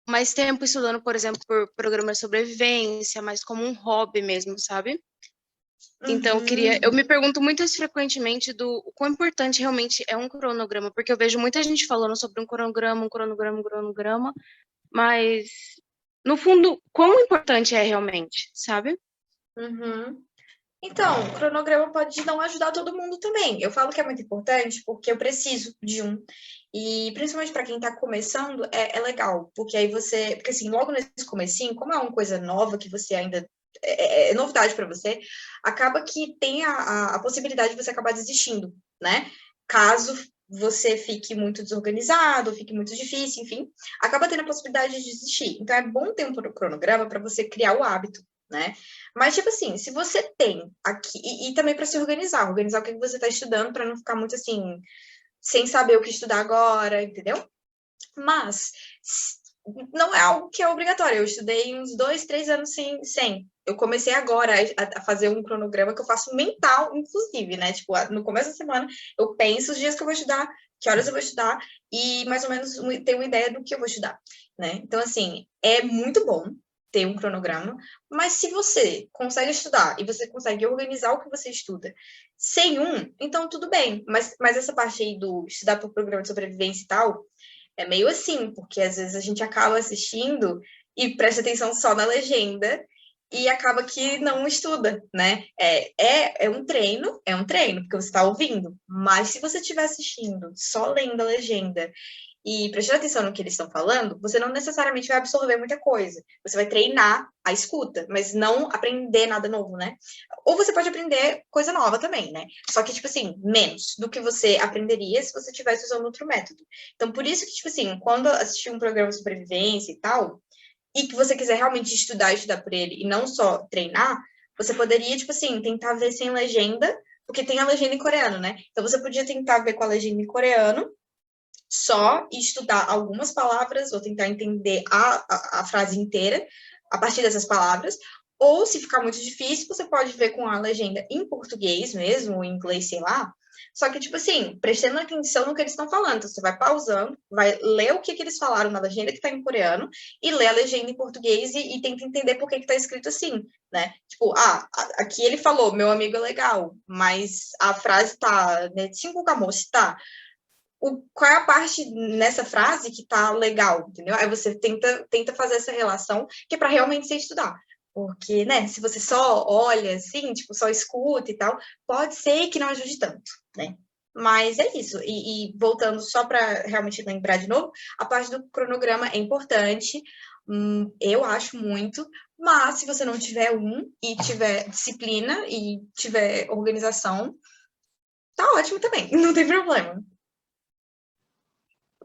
mais tempo estudando, por exemplo, por programas de sobrevivência, mais como um hobby mesmo, sabe? Então, eu me pergunto muito frequentemente do quão importante realmente é um cronograma, porque eu vejo muita gente falando sobre um cronograma, mas, no fundo, quão importante é realmente, sabe? Então, o cronograma pode não ajudar todo mundo também. Eu falo que é muito importante porque eu preciso de um. E principalmente para quem está começando, é legal, porque aí porque assim, logo nesse comecinho, como é uma coisa nova que você ainda é novidade para você, acaba que tem a possibilidade de você acabar desistindo, né? Caso você fique muito desorganizado, fique muito difícil, enfim, acaba tendo a possibilidade de desistir. Então, é bom ter um cronograma para você criar o hábito, né? Mas, tipo assim, se você tem aqui, e também para se organizar o que você está estudando, para não ficar muito assim, sem saber o que estudar agora, entendeu? Mas não é algo que é obrigatório. Eu estudei uns 2, 3 anos sem. Eu comecei agora a fazer um cronograma que eu faço mental, inclusive, né? Tipo, no começo da semana, eu penso os dias que eu vou estudar, que horas eu vou estudar, e mais ou menos tenho uma ideia do que eu vou estudar, né? Então, assim, é muito bom ter um cronograma, mas se você consegue estudar e você consegue organizar o que você estuda sem então tudo bem. Mas essa parte aí do estudar por programa de sobrevivência e tal, é meio assim, porque às vezes a gente acaba assistindo e presta atenção só na legenda e acaba que não estuda, né? É um treino, porque você está ouvindo, mas se você estiver assistindo, só lendo a legenda e prestando atenção no que eles estão falando, você não necessariamente vai absorver muita coisa. Você vai treinar a escuta, mas não aprender nada novo, né? Ou você pode aprender coisa nova também, né? Só que, tipo assim, menos do que você aprenderia se você estivesse usando outro método. Então, por isso que, tipo assim, quando assistir um programa de sobrevivência e tal, e que você quiser realmente estudar por ele e não só treinar, você poderia, tipo assim, tentar ver sem legenda, porque tem a legenda em coreano, né? Então, você podia tentar ver com a legenda em coreano, só e estudar algumas palavras, ou tentar entender a frase inteira a partir dessas palavras, ou se ficar muito difícil, você pode ver com a legenda em português mesmo, ou em inglês, sei lá, só que, tipo assim, prestando atenção no que eles estão falando. Então, você vai pausando, vai ler o que eles falaram na legenda que está em coreano e ler a legenda em português e tenta entender por que está escrito assim, né? Tipo, aqui ele falou, meu amigo é legal, mas a frase tá, né, tá? Qual é a parte nessa frase que tá legal, entendeu? Aí você tenta fazer essa relação, que é para realmente você estudar. Porque, né, se você só olha assim, tipo, só escuta e tal, pode ser que não ajude tanto, né? Mas é isso. E voltando só para realmente lembrar de novo, a parte do cronograma é importante, eu acho muito, mas se você não tiver e tiver disciplina e tiver organização, tá ótimo também, não tem problema.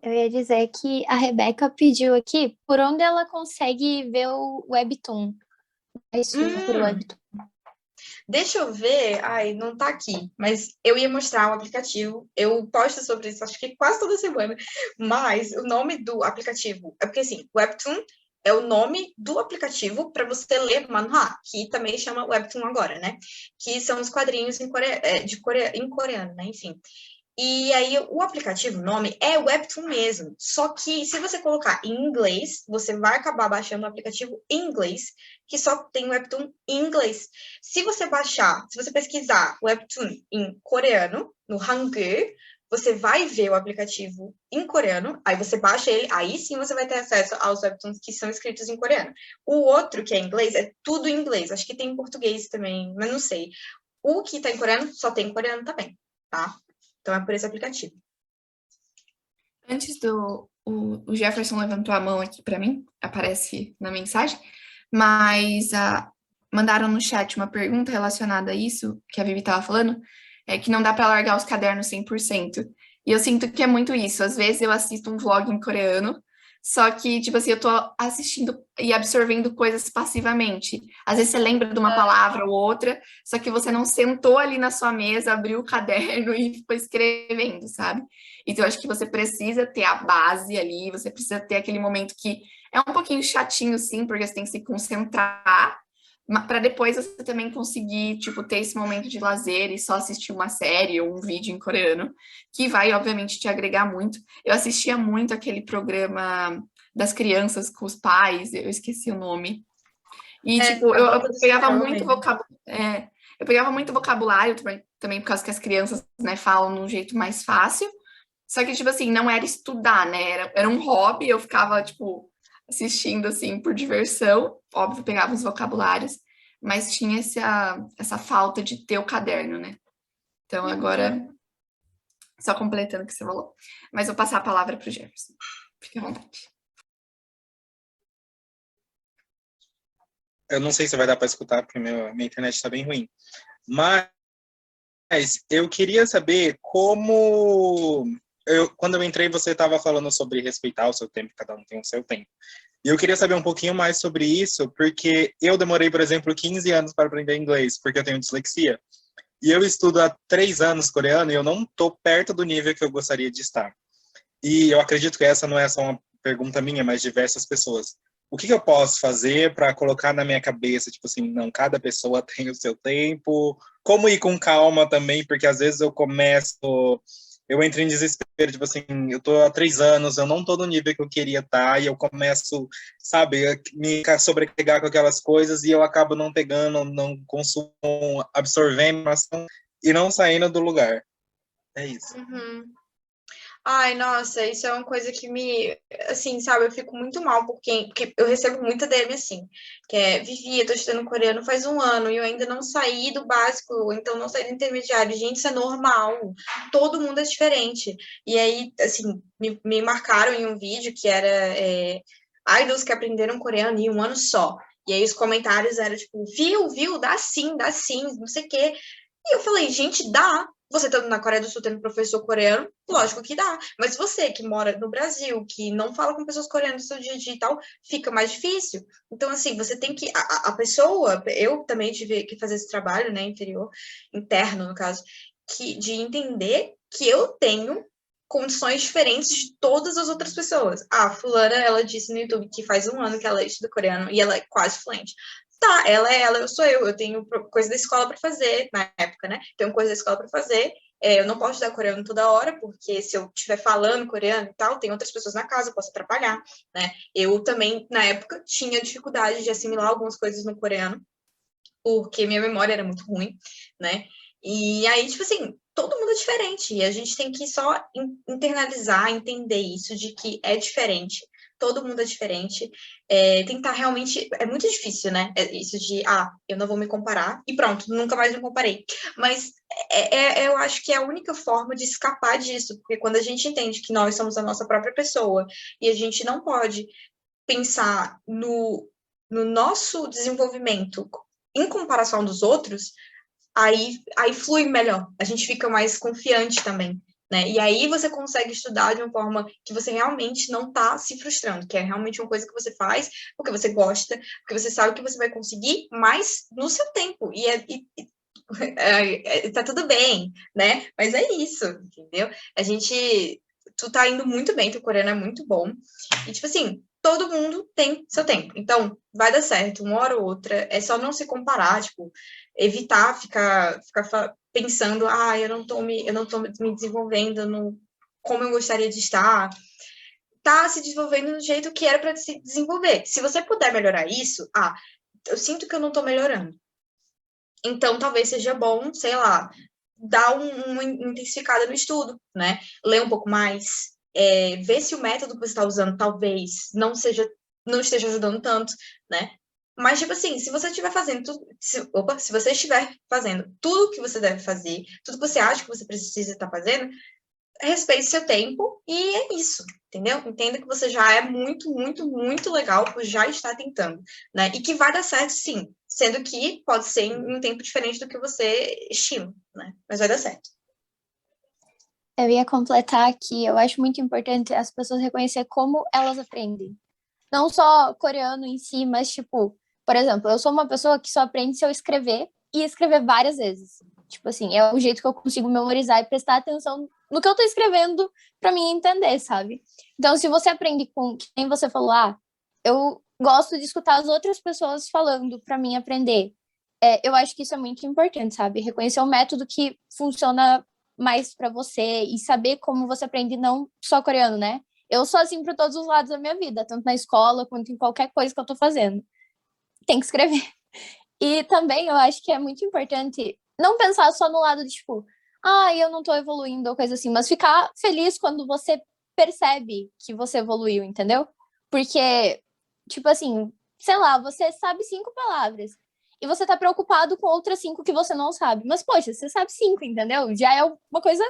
Eu ia dizer que a Rebeca pediu aqui por onde ela consegue ver o Webtoon. É isso, por Webtoon. Deixa eu ver. Ai, não tá aqui, mas eu ia mostrar o aplicativo. Eu posto sobre isso, acho que quase toda semana. Mas o nome do aplicativo é porque, assim, Webtoon é o nome do aplicativo para você ler manhwa, que também chama Webtoon agora, né? Que são os quadrinhos em coreano, né? Enfim. E aí, o aplicativo, o nome é Webtoon mesmo. Só que, se você colocar em inglês, você vai acabar baixando o aplicativo em inglês, que só tem Webtoon em inglês. Se você pesquisar Webtoon em coreano, no Hangul, você vai ver o aplicativo em coreano, aí você baixa ele, aí sim você vai ter acesso aos Webtoons que são escritos em coreano. O outro, que é em inglês, é tudo em inglês. Acho que tem em português também, mas não sei. O que tá em coreano, só tem em coreano também, tá? Então, é por esse aplicativo. Antes o Jefferson levantou a mão aqui para mim, aparece na mensagem, mas mandaram no chat uma pergunta relacionada a isso, que a Vivi estava falando, que não dá para largar os cadernos 100%. E eu sinto que é muito isso. Às vezes eu assisto um vlog em coreano, só que, tipo assim, eu tô assistindo e absorvendo coisas passivamente. Às vezes você lembra de uma palavra ou outra, só que você não sentou ali na sua mesa, abriu o caderno e ficou escrevendo, sabe? Então, eu acho que você precisa ter a base ali, você precisa ter aquele momento que é um pouquinho chatinho, sim, porque você tem que se concentrar, para depois você também conseguir, tipo, ter esse momento de lazer e só assistir uma série ou um vídeo em coreano, que vai, obviamente, te agregar muito. Eu assistia muito aquele programa das crianças com os pais, eu esqueci o nome. E, tipo, eu pegava muito vocabulário. Eu pegava muito vocabulário também por causa que as crianças, né, falam de um jeito mais fácil. Só que, tipo assim, não era estudar, né? Era um hobby, eu ficava, tipo, assistindo, assim, por diversão. Óbvio, pegava os vocabulários, mas tinha essa falta de ter o caderno, né? Então, agora, só completando o que você falou. Mas vou passar a palavra para o Jefferson. Fique à vontade. Eu não sei se vai dar para escutar, porque minha internet está bem ruim. Mas eu queria saber como... quando eu entrei, você estava falando sobre respeitar o seu tempo, cada um tem o seu tempo. E eu queria saber um pouquinho mais sobre isso, porque eu demorei, por exemplo, 15 anos para aprender inglês, porque eu tenho dislexia. E eu estudo há 3 anos coreano e eu não estou perto do nível que eu gostaria de estar. E eu acredito que essa não é só uma pergunta minha, mas diversas pessoas. O que eu posso fazer para colocar na minha cabeça, tipo assim, não, cada pessoa tem o seu tempo, como ir com calma também, porque às vezes eu entro em desespero, tipo assim, eu tô há 3 anos, eu não tô no nível que eu queria estar, e eu começo, sabe, me sobrecarregar com aquelas coisas, e eu acabo não pegando, não consumo, absorvendo informação e não saindo do lugar. É isso. Ai, nossa, isso é uma coisa que assim, sabe, eu fico muito mal porque eu recebo muita DM assim, que é, Vivi, eu tô estudando coreano faz um ano e eu ainda não saí do básico, ou então não saí do intermediário. Gente, isso é normal, todo mundo é diferente. E aí, assim, me marcaram em um vídeo que era idols que aprenderam coreano em um ano só. E aí os comentários eram tipo, viu, dá sim, não sei o quê. E eu falei, gente, dá. Você estando na Coreia do Sul tendo professor coreano, lógico que dá. Mas você que mora no Brasil, que não fala com pessoas coreanas no seu dia a dia e tal, fica mais difícil. Então, assim, você tem que. A pessoa, eu também tive que fazer esse trabalho, né, interno, no caso, de entender que eu tenho condições diferentes de todas as outras pessoas. Ah, fulana, ela disse no YouTube que faz um ano que ela estuda coreano e ela é quase fluente. Tá, ela é ela, eu sou eu tenho coisa da escola para fazer, na época, né? Tenho coisa da escola para fazer, eu não posso estudar coreano toda hora, porque se eu estiver falando coreano e tal, tem outras pessoas na casa, eu posso atrapalhar, né? Eu também, na época, tinha dificuldade de assimilar algumas coisas no coreano, porque minha memória era muito ruim, né? E aí, tipo assim, todo mundo é diferente, e a gente tem que só internalizar, entender isso, de que é diferente, todo mundo é diferente, tentar realmente, é muito difícil, né, isso de, eu não vou me comparar, e pronto, nunca mais me comparei, mas eu acho que é a única forma de escapar disso, porque quando a gente entende que nós somos a nossa própria pessoa, e a gente não pode pensar no nosso desenvolvimento em comparação dos outros, aí flui melhor, a gente fica mais confiante também, né? E aí você consegue estudar de uma forma que você realmente não está se frustrando, que é realmente uma coisa que você faz porque você gosta, porque você sabe que você vai conseguir, mas no seu tempo, tá tudo bem, né? Mas é isso, entendeu? Tu tá indo muito bem, teu coreano é muito bom, e tipo assim, todo mundo tem seu tempo, então vai dar certo, uma hora ou outra, é só não se comparar, tipo, evitar ficar pensando, eu não tô me desenvolvendo como eu gostaria de estar, tá se desenvolvendo do jeito que era para se desenvolver. Se você puder melhorar isso, eu sinto que eu não tô melhorando. Então, talvez seja bom, sei lá, dar uma intensificada no estudo, né? Ler um pouco mais, ver se o método que você está usando talvez não esteja ajudando tanto, né? Mas, tipo assim, se você estiver fazendo tudo. Se você estiver fazendo tudo que você deve fazer, tudo que você acha que você precisa estar fazendo, respeite seu tempo e é isso, entendeu? Entenda que você já é muito, muito, muito legal por já estar tentando, né? E que vai dar certo, sim, sendo que pode ser em um tempo diferente do que você estima, né? Mas vai dar certo. Eu ia completar que eu acho muito importante as pessoas reconhecer como elas aprendem. Não só coreano em si, mas, tipo, por exemplo, eu sou uma pessoa que só aprende se eu escrever e escrever várias vezes. Tipo assim, é o jeito que eu consigo memorizar e prestar atenção no que eu tô escrevendo pra mim entender, sabe? Então, se você aprende com quem você falou, eu gosto de escutar as outras pessoas falando pra mim aprender. Eu acho que isso é muito importante, sabe? Reconhecer o método que funciona mais pra você e saber como você aprende não só coreano, né? Eu sou assim para todos os lados da minha vida, tanto na escola quanto em qualquer coisa que eu tô fazendo. Tem que escrever. E também eu acho que é muito importante não pensar só no lado de tipo, eu não tô evoluindo ou coisa assim, mas ficar feliz quando você percebe que você evoluiu, entendeu? Porque, tipo assim, sei lá, você sabe 5 palavras e você tá preocupado com outras 5 que você não sabe. Mas, poxa, você sabe 5, entendeu? Já é uma coisa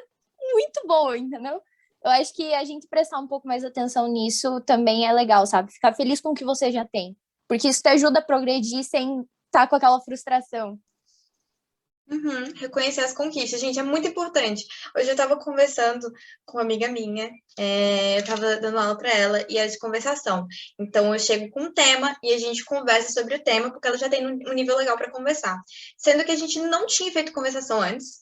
muito boa, entendeu? Eu acho que a gente prestar um pouco mais atenção nisso também é legal, sabe? Ficar feliz com o que você já tem. Porque isso te ajuda a progredir sem estar com aquela frustração. Uhum, reconhecer as conquistas, gente, é muito importante. Hoje eu estava conversando com uma amiga minha, eu estava dando aula para ela e é de conversação. Então eu chego com um tema e a gente conversa sobre o tema, porque ela já tem um nível legal para conversar. Sendo que a gente não tinha feito conversação antes,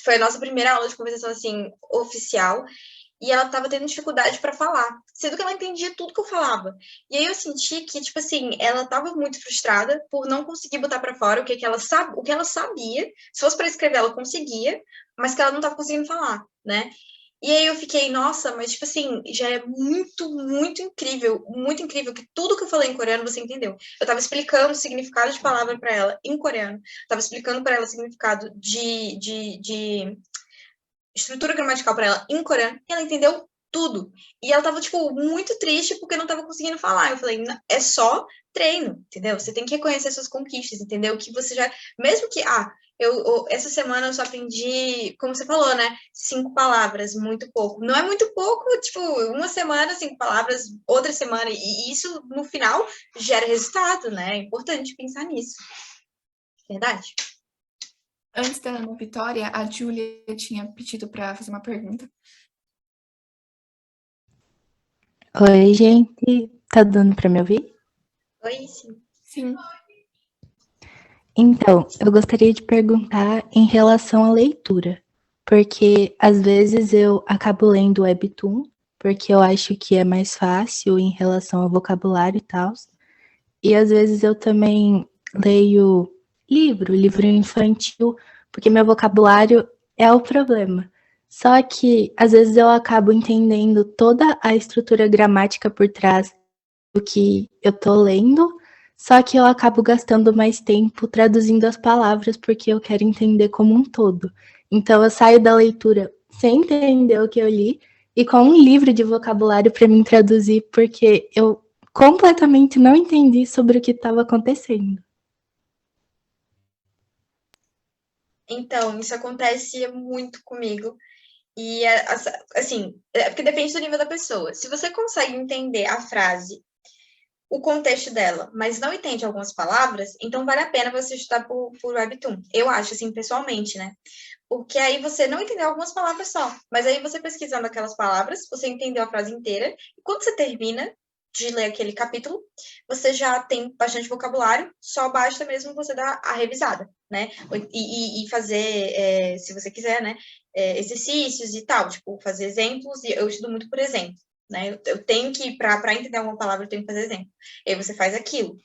foi a nossa primeira aula de conversação assim oficial. E ela estava tendo dificuldade para falar, sendo que ela entendia tudo que eu falava. E aí eu senti que, tipo assim, ela estava muito frustrada por não conseguir botar para fora o que ela sabia. Se fosse para escrever, ela conseguia, mas que ela não estava conseguindo falar, né? E aí eu fiquei, nossa, mas tipo assim, já é muito, muito incrível que tudo que eu falei em coreano você entendeu. Eu estava explicando o significado de palavra para ela em coreano, estava explicando para ela o significado de estrutura gramatical para ela em coreano e ela entendeu tudo. E ela tava, tipo, muito triste porque não tava conseguindo falar. Eu falei, é só treino, entendeu? Você tem que reconhecer suas conquistas, entendeu? Que você já... Mesmo que, essa semana eu só aprendi, como você falou, né? 5 palavras, muito pouco. Não é muito pouco, tipo, uma semana, 5 palavras, outra semana. E isso, no final, gera resultado, né? É importante pensar nisso. Verdade? Antes da Ana Vitória, a Júlia tinha pedido para fazer uma pergunta. Oi, gente. Tá dando para me ouvir? Oi, sim. Sim. Então, eu gostaria de perguntar em relação à leitura, porque às vezes eu acabo lendo o Webtoon, porque eu acho que é mais fácil em relação ao vocabulário e tal. E às vezes eu também leio livro infantil, porque meu vocabulário é o problema. Só que às vezes eu acabo entendendo toda a estrutura gramática por trás do que eu tô lendo, só que eu acabo gastando mais tempo traduzindo as palavras porque eu quero entender como um todo. Então eu saio da leitura sem entender o que eu li e com um livro de vocabulário para mim traduzir, porque eu completamente não entendi sobre o que estava acontecendo. Então, isso acontece muito comigo. E, assim, porque depende do nível da pessoa. Se você consegue entender a frase, o contexto dela, mas não entende algumas palavras, então vale a pena você estudar por Webtoon. Eu acho, assim, pessoalmente, né? Porque aí você não entendeu algumas palavras só, mas aí você pesquisando aquelas palavras, você entendeu a frase inteira, e quando você termina de ler aquele capítulo, você já tem bastante vocabulário, só basta mesmo você dar a revisada, né? E fazer, se você quiser, né? Exercícios e tal, tipo, fazer exemplos, e eu estudo muito por exemplo, né? Eu tenho que, para entender alguma palavra, eu tenho que fazer exemplo. E aí você faz aquilo.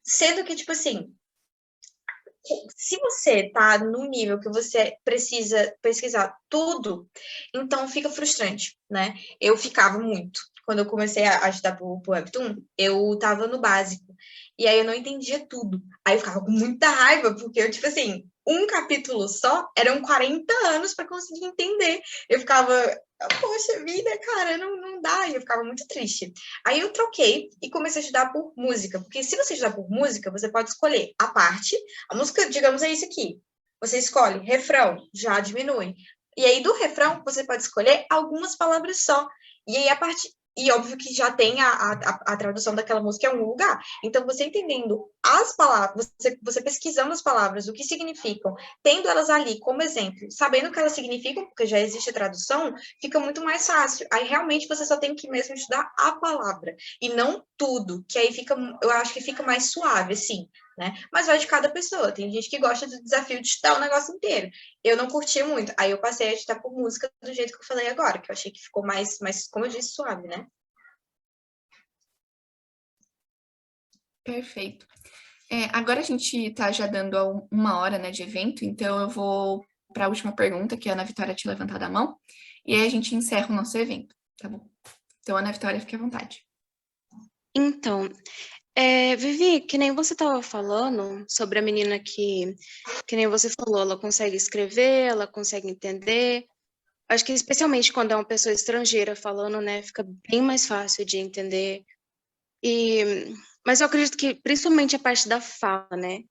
Sendo que, tipo assim, se você tá no nível que você precisa pesquisar tudo, então fica frustrante, né? Eu ficava muito. Quando eu comecei a estudar pro Webtoon, eu tava no básico. E aí eu não entendia tudo. Aí eu ficava com muita raiva, porque eu, tipo assim, um capítulo só eram 40 anos para conseguir entender. Eu ficava, poxa vida, cara, não dá. E eu ficava muito triste. Aí eu troquei e comecei a estudar por música. Porque se você estudar por música, você pode escolher a parte. A música, digamos, é isso aqui. Você escolhe refrão, já diminui. E aí, do refrão, você pode escolher algumas palavras só. E aí, a parte. E óbvio que já tem a tradução daquela música em algum lugar. Então, você entendendo as palavras, você pesquisando as palavras, o que significam, tendo elas ali como exemplo, sabendo o que elas significam, porque já existe a tradução, fica muito mais fácil. Aí, realmente, você só tem que mesmo estudar a palavra, e não tudo, que aí fica, eu acho que fica mais suave, assim, né? Mas vai de cada pessoa. Tem gente que gosta do desafio de estudar o negócio inteiro. Eu não curtia muito. Aí eu passei a estudar por música do jeito que eu falei agora, que eu achei que ficou mais, como eu disse, suave, né? Perfeito. Agora a gente está já dando 1 hora, né, de evento, então eu vou para a última pergunta, que a Ana Vitória tinha levantado a mão, e aí a gente encerra o nosso evento, tá bom? Então, Ana Vitória, fique à vontade. Então, Vivi, que nem você estava falando sobre a menina que nem você falou, ela consegue escrever, ela consegue entender. Acho que especialmente quando é uma pessoa estrangeira falando, né, fica bem mais fácil de entender. Mas eu acredito que principalmente a parte da fala, né?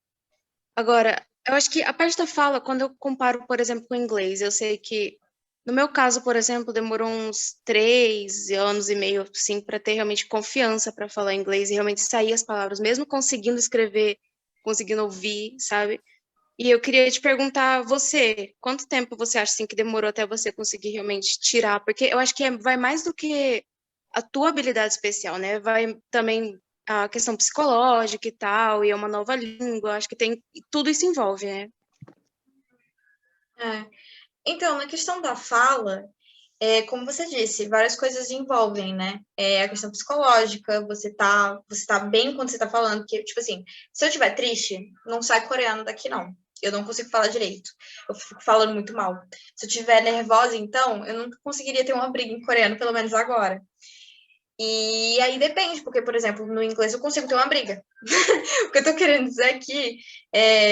Agora, eu acho que a parte da fala, quando eu comparo, por exemplo, com o inglês, eu sei que, no meu caso, por exemplo, demorou uns 3 anos e meio, assim, para ter realmente confiança para falar inglês e realmente sair as palavras, mesmo conseguindo escrever, conseguindo ouvir, sabe? E eu queria te perguntar, você, quanto tempo você acha, assim, que demorou até você conseguir realmente tirar? Porque eu acho que vai mais do que a tua habilidade especial, né? Vai também a questão psicológica e tal, e é uma nova língua, acho que tem, tudo isso envolve, né? Então, na questão da fala, como você disse, várias coisas envolvem, né? A questão psicológica, você tá bem quando você tá falando, porque, tipo assim, se eu estiver triste, não sai coreano daqui, não. Eu não consigo falar direito. Eu fico falando muito mal. Se eu estiver nervosa, então, eu nunca conseguiria ter uma briga em coreano, pelo menos agora. E aí depende, porque, por exemplo, no inglês eu consigo ter uma briga. O que eu tô querendo dizer aqui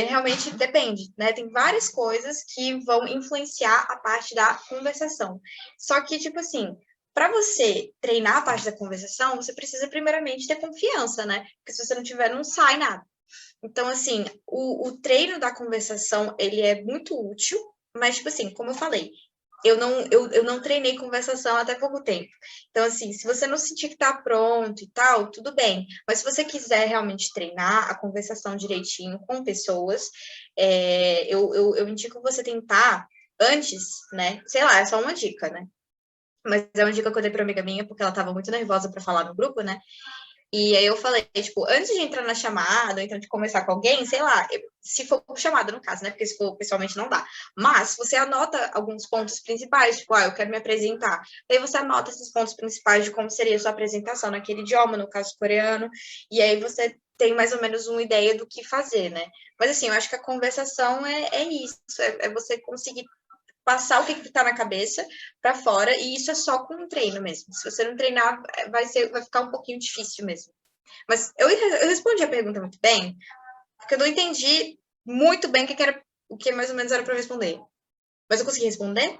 realmente depende, né? Tem várias coisas que vão influenciar a parte da conversação. Só que, tipo assim, para você treinar a parte da conversação, você precisa primeiramente ter confiança, né? Porque se você não tiver, não sai nada. Então, assim, o treino da conversação, ele é muito útil, mas, tipo assim, como eu falei, eu não treinei conversação até pouco tempo. Então, assim, se você não sentir que tá pronto e tal, tudo bem. Mas se você quiser realmente treinar a conversação direitinho com pessoas, eu indico você tentar antes, né? Sei lá, é só uma dica, né? Mas é uma dica que eu dei pra amiga minha, porque ela tava muito nervosa para falar no grupo, né? E aí eu falei, tipo, antes de entrar na chamada, ou então de conversar com alguém, sei lá, se for por chamada, no caso, né? Porque se for pessoalmente não dá. Mas você anota alguns pontos principais, tipo, eu quero me apresentar. Aí você anota esses pontos principais de como seria a sua apresentação naquele idioma, no caso coreano, e aí você tem mais ou menos uma ideia do que fazer, né? Mas assim, eu acho que a conversação é isso, é você conseguir passar o que está na cabeça para fora, e isso é só com um treino mesmo. Se você não treinar, vai ficar um pouquinho difícil mesmo. Mas eu respondi a pergunta muito bem, porque eu não entendi muito bem o que mais ou menos era para responder. Mas eu consegui responder?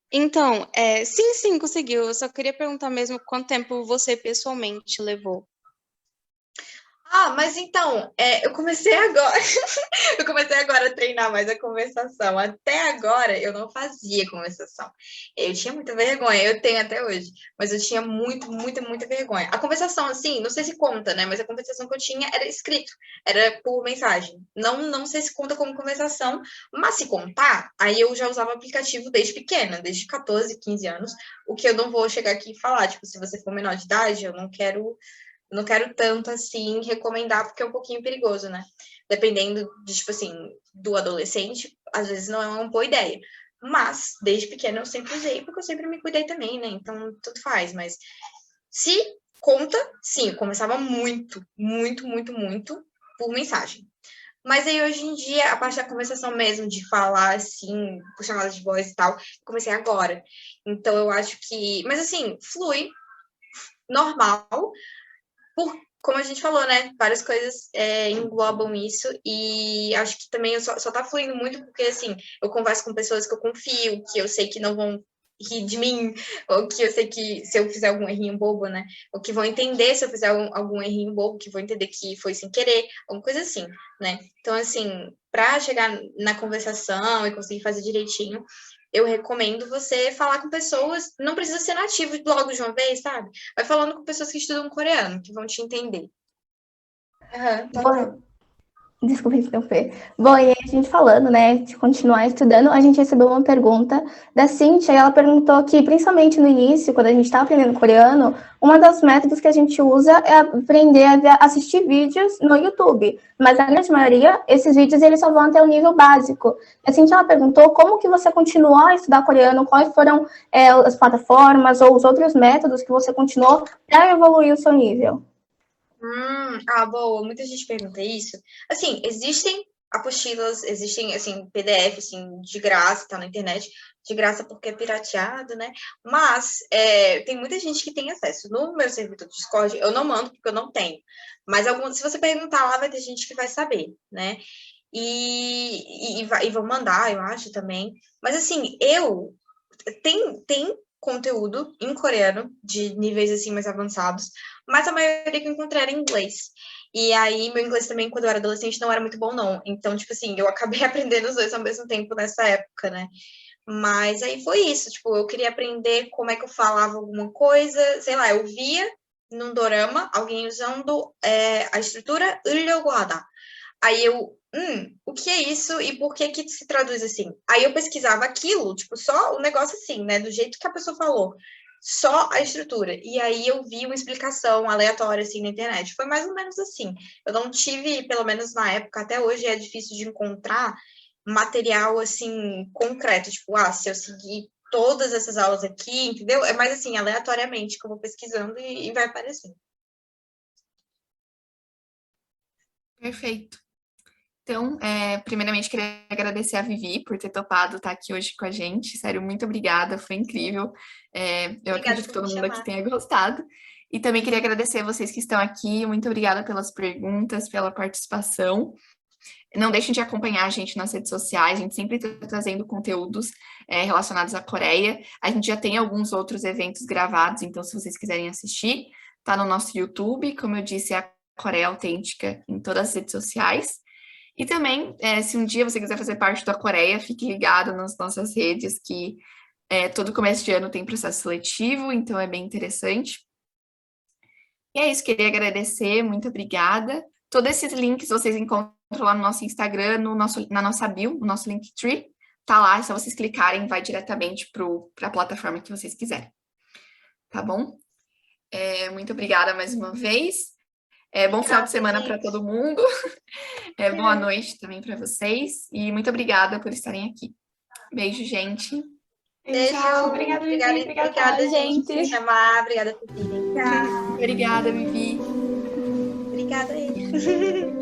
Então, sim, conseguiu. Eu só queria perguntar mesmo quanto tempo você pessoalmente levou. Mas então, eu comecei agora. Eu comecei agora a treinar mais a conversação. Até agora eu não fazia conversação. Eu tinha muita vergonha, eu tenho até hoje, mas eu tinha muita vergonha. A conversação, assim, não sei se conta, né? Mas a conversação que eu tinha era escrito, era por mensagem. Não sei se conta como conversação, mas se contar, aí eu já usava aplicativo desde pequena, desde 14, 15 anos. O que eu não vou chegar aqui e falar, tipo, se você for menor de idade, eu não quero tanto assim recomendar, porque é um pouquinho perigoso, né? Dependendo de, tipo assim, do adolescente, às vezes não é uma boa ideia. Mas, desde pequena, eu sempre usei, porque eu sempre me cuidei também, né? Então, tudo faz. Mas se conta, sim, eu começava muito por mensagem. Mas aí, hoje em dia, a parte da conversação mesmo, de falar, assim, por chamadas de voz e tal, comecei agora. Então, eu acho que... Mas, assim, flui, normal, como a gente falou, né? Várias coisas englobam isso, e acho que também só tá fluindo muito porque, assim, eu converso com pessoas que eu confio, que eu sei que não vão rir de mim, ou que eu sei que se eu fizer algum errinho bobo, né? Ou que vão entender se eu fizer algum errinho bobo, que vão entender que foi sem querer, alguma coisa assim, né? Então, assim, para chegar na conversação e conseguir fazer direitinho, eu recomendo você falar com pessoas, não precisa ser nativo logo de uma vez, sabe? Vai falando com pessoas que estudam coreano, que vão te entender. Bom, desculpa interromper. Bom, e aí a gente falando, né, de continuar estudando, a gente recebeu uma pergunta da Cíntia, e ela perguntou que, principalmente no início, quando a gente está aprendendo coreano, uma das métodos que a gente usa é aprender a assistir vídeos no YouTube, mas a grande maioria, esses vídeos, eles só vão até o nível básico. A Cíntia, ela perguntou como que você continuou a estudar coreano, quais foram as plataformas ou os outros métodos que você continuou para evoluir o seu nível. Boa. Muita gente pergunta isso. Assim, existem apostilas, existem, assim, PDF, assim, de graça, tá na internet, de graça porque é pirateado, né? Mas tem muita gente que tem acesso. No meu servidor do Discord, eu não mando porque eu não tenho. Mas se você perguntar lá, vai ter gente que vai saber, né? E vão mandar, eu acho, também. Mas, assim, tem conteúdo em coreano, de níveis, assim, mais avançados, mas a maioria que eu encontrei era em inglês. E aí, meu inglês também, quando eu era adolescente, não era muito bom, não. Então, tipo assim, eu acabei aprendendo os dois ao mesmo tempo nessa época, né? Mas aí foi isso, tipo, eu queria aprender como é que eu falava alguma coisa, sei lá, eu via num dorama alguém usando a estrutura Ulyoguada. Aí eu, o que é isso e por que se traduz assim? Aí eu pesquisava aquilo, tipo, só o negócio assim, né? Do jeito que a pessoa falou, só a estrutura. E aí eu vi uma explicação aleatória, assim, na internet. Foi mais ou menos assim. Eu não tive, pelo menos na época, até hoje é difícil de encontrar material, assim, concreto. Tipo, se eu seguir todas essas aulas aqui, entendeu? É mais assim, aleatoriamente, que eu vou pesquisando e vai aparecendo. Perfeito. Então, primeiramente, queria agradecer a Vivi por ter topado estar aqui hoje com a gente. Sério, muito obrigada, foi incrível. Eu acredito que todo mundo aqui tenha gostado. E também queria agradecer a vocês que estão aqui. Muito obrigada pelas perguntas, pela participação. Não deixem de acompanhar a gente nas redes sociais, a gente sempre está trazendo conteúdos relacionados à Coreia. A gente já tem alguns outros eventos gravados, então se vocês quiserem assistir, tá no nosso YouTube, como eu disse, é a Coreia Autêntica em todas as redes sociais. E também, se um dia você quiser fazer parte da Coreia, fique ligado nas nossas redes, que todo começo de ano tem processo seletivo, então é bem interessante. E é isso, queria agradecer, muito obrigada. Todos esses links vocês encontram lá no nosso Instagram, na nossa bio, no nosso Linktree. Tá lá, é só vocês clicarem, vai diretamente para a plataforma que vocês quiserem. Tá bom? Muito obrigada mais uma vez. Bom final de semana para todo mundo. Boa noite também para vocês. E muito obrigada por estarem aqui. Beijo, gente. Beijo. Tchau. Obrigada, Vivi. Obrigada, gente, por me chamar. Obrigada por virem. Obrigada, Vivi. Obrigada aí.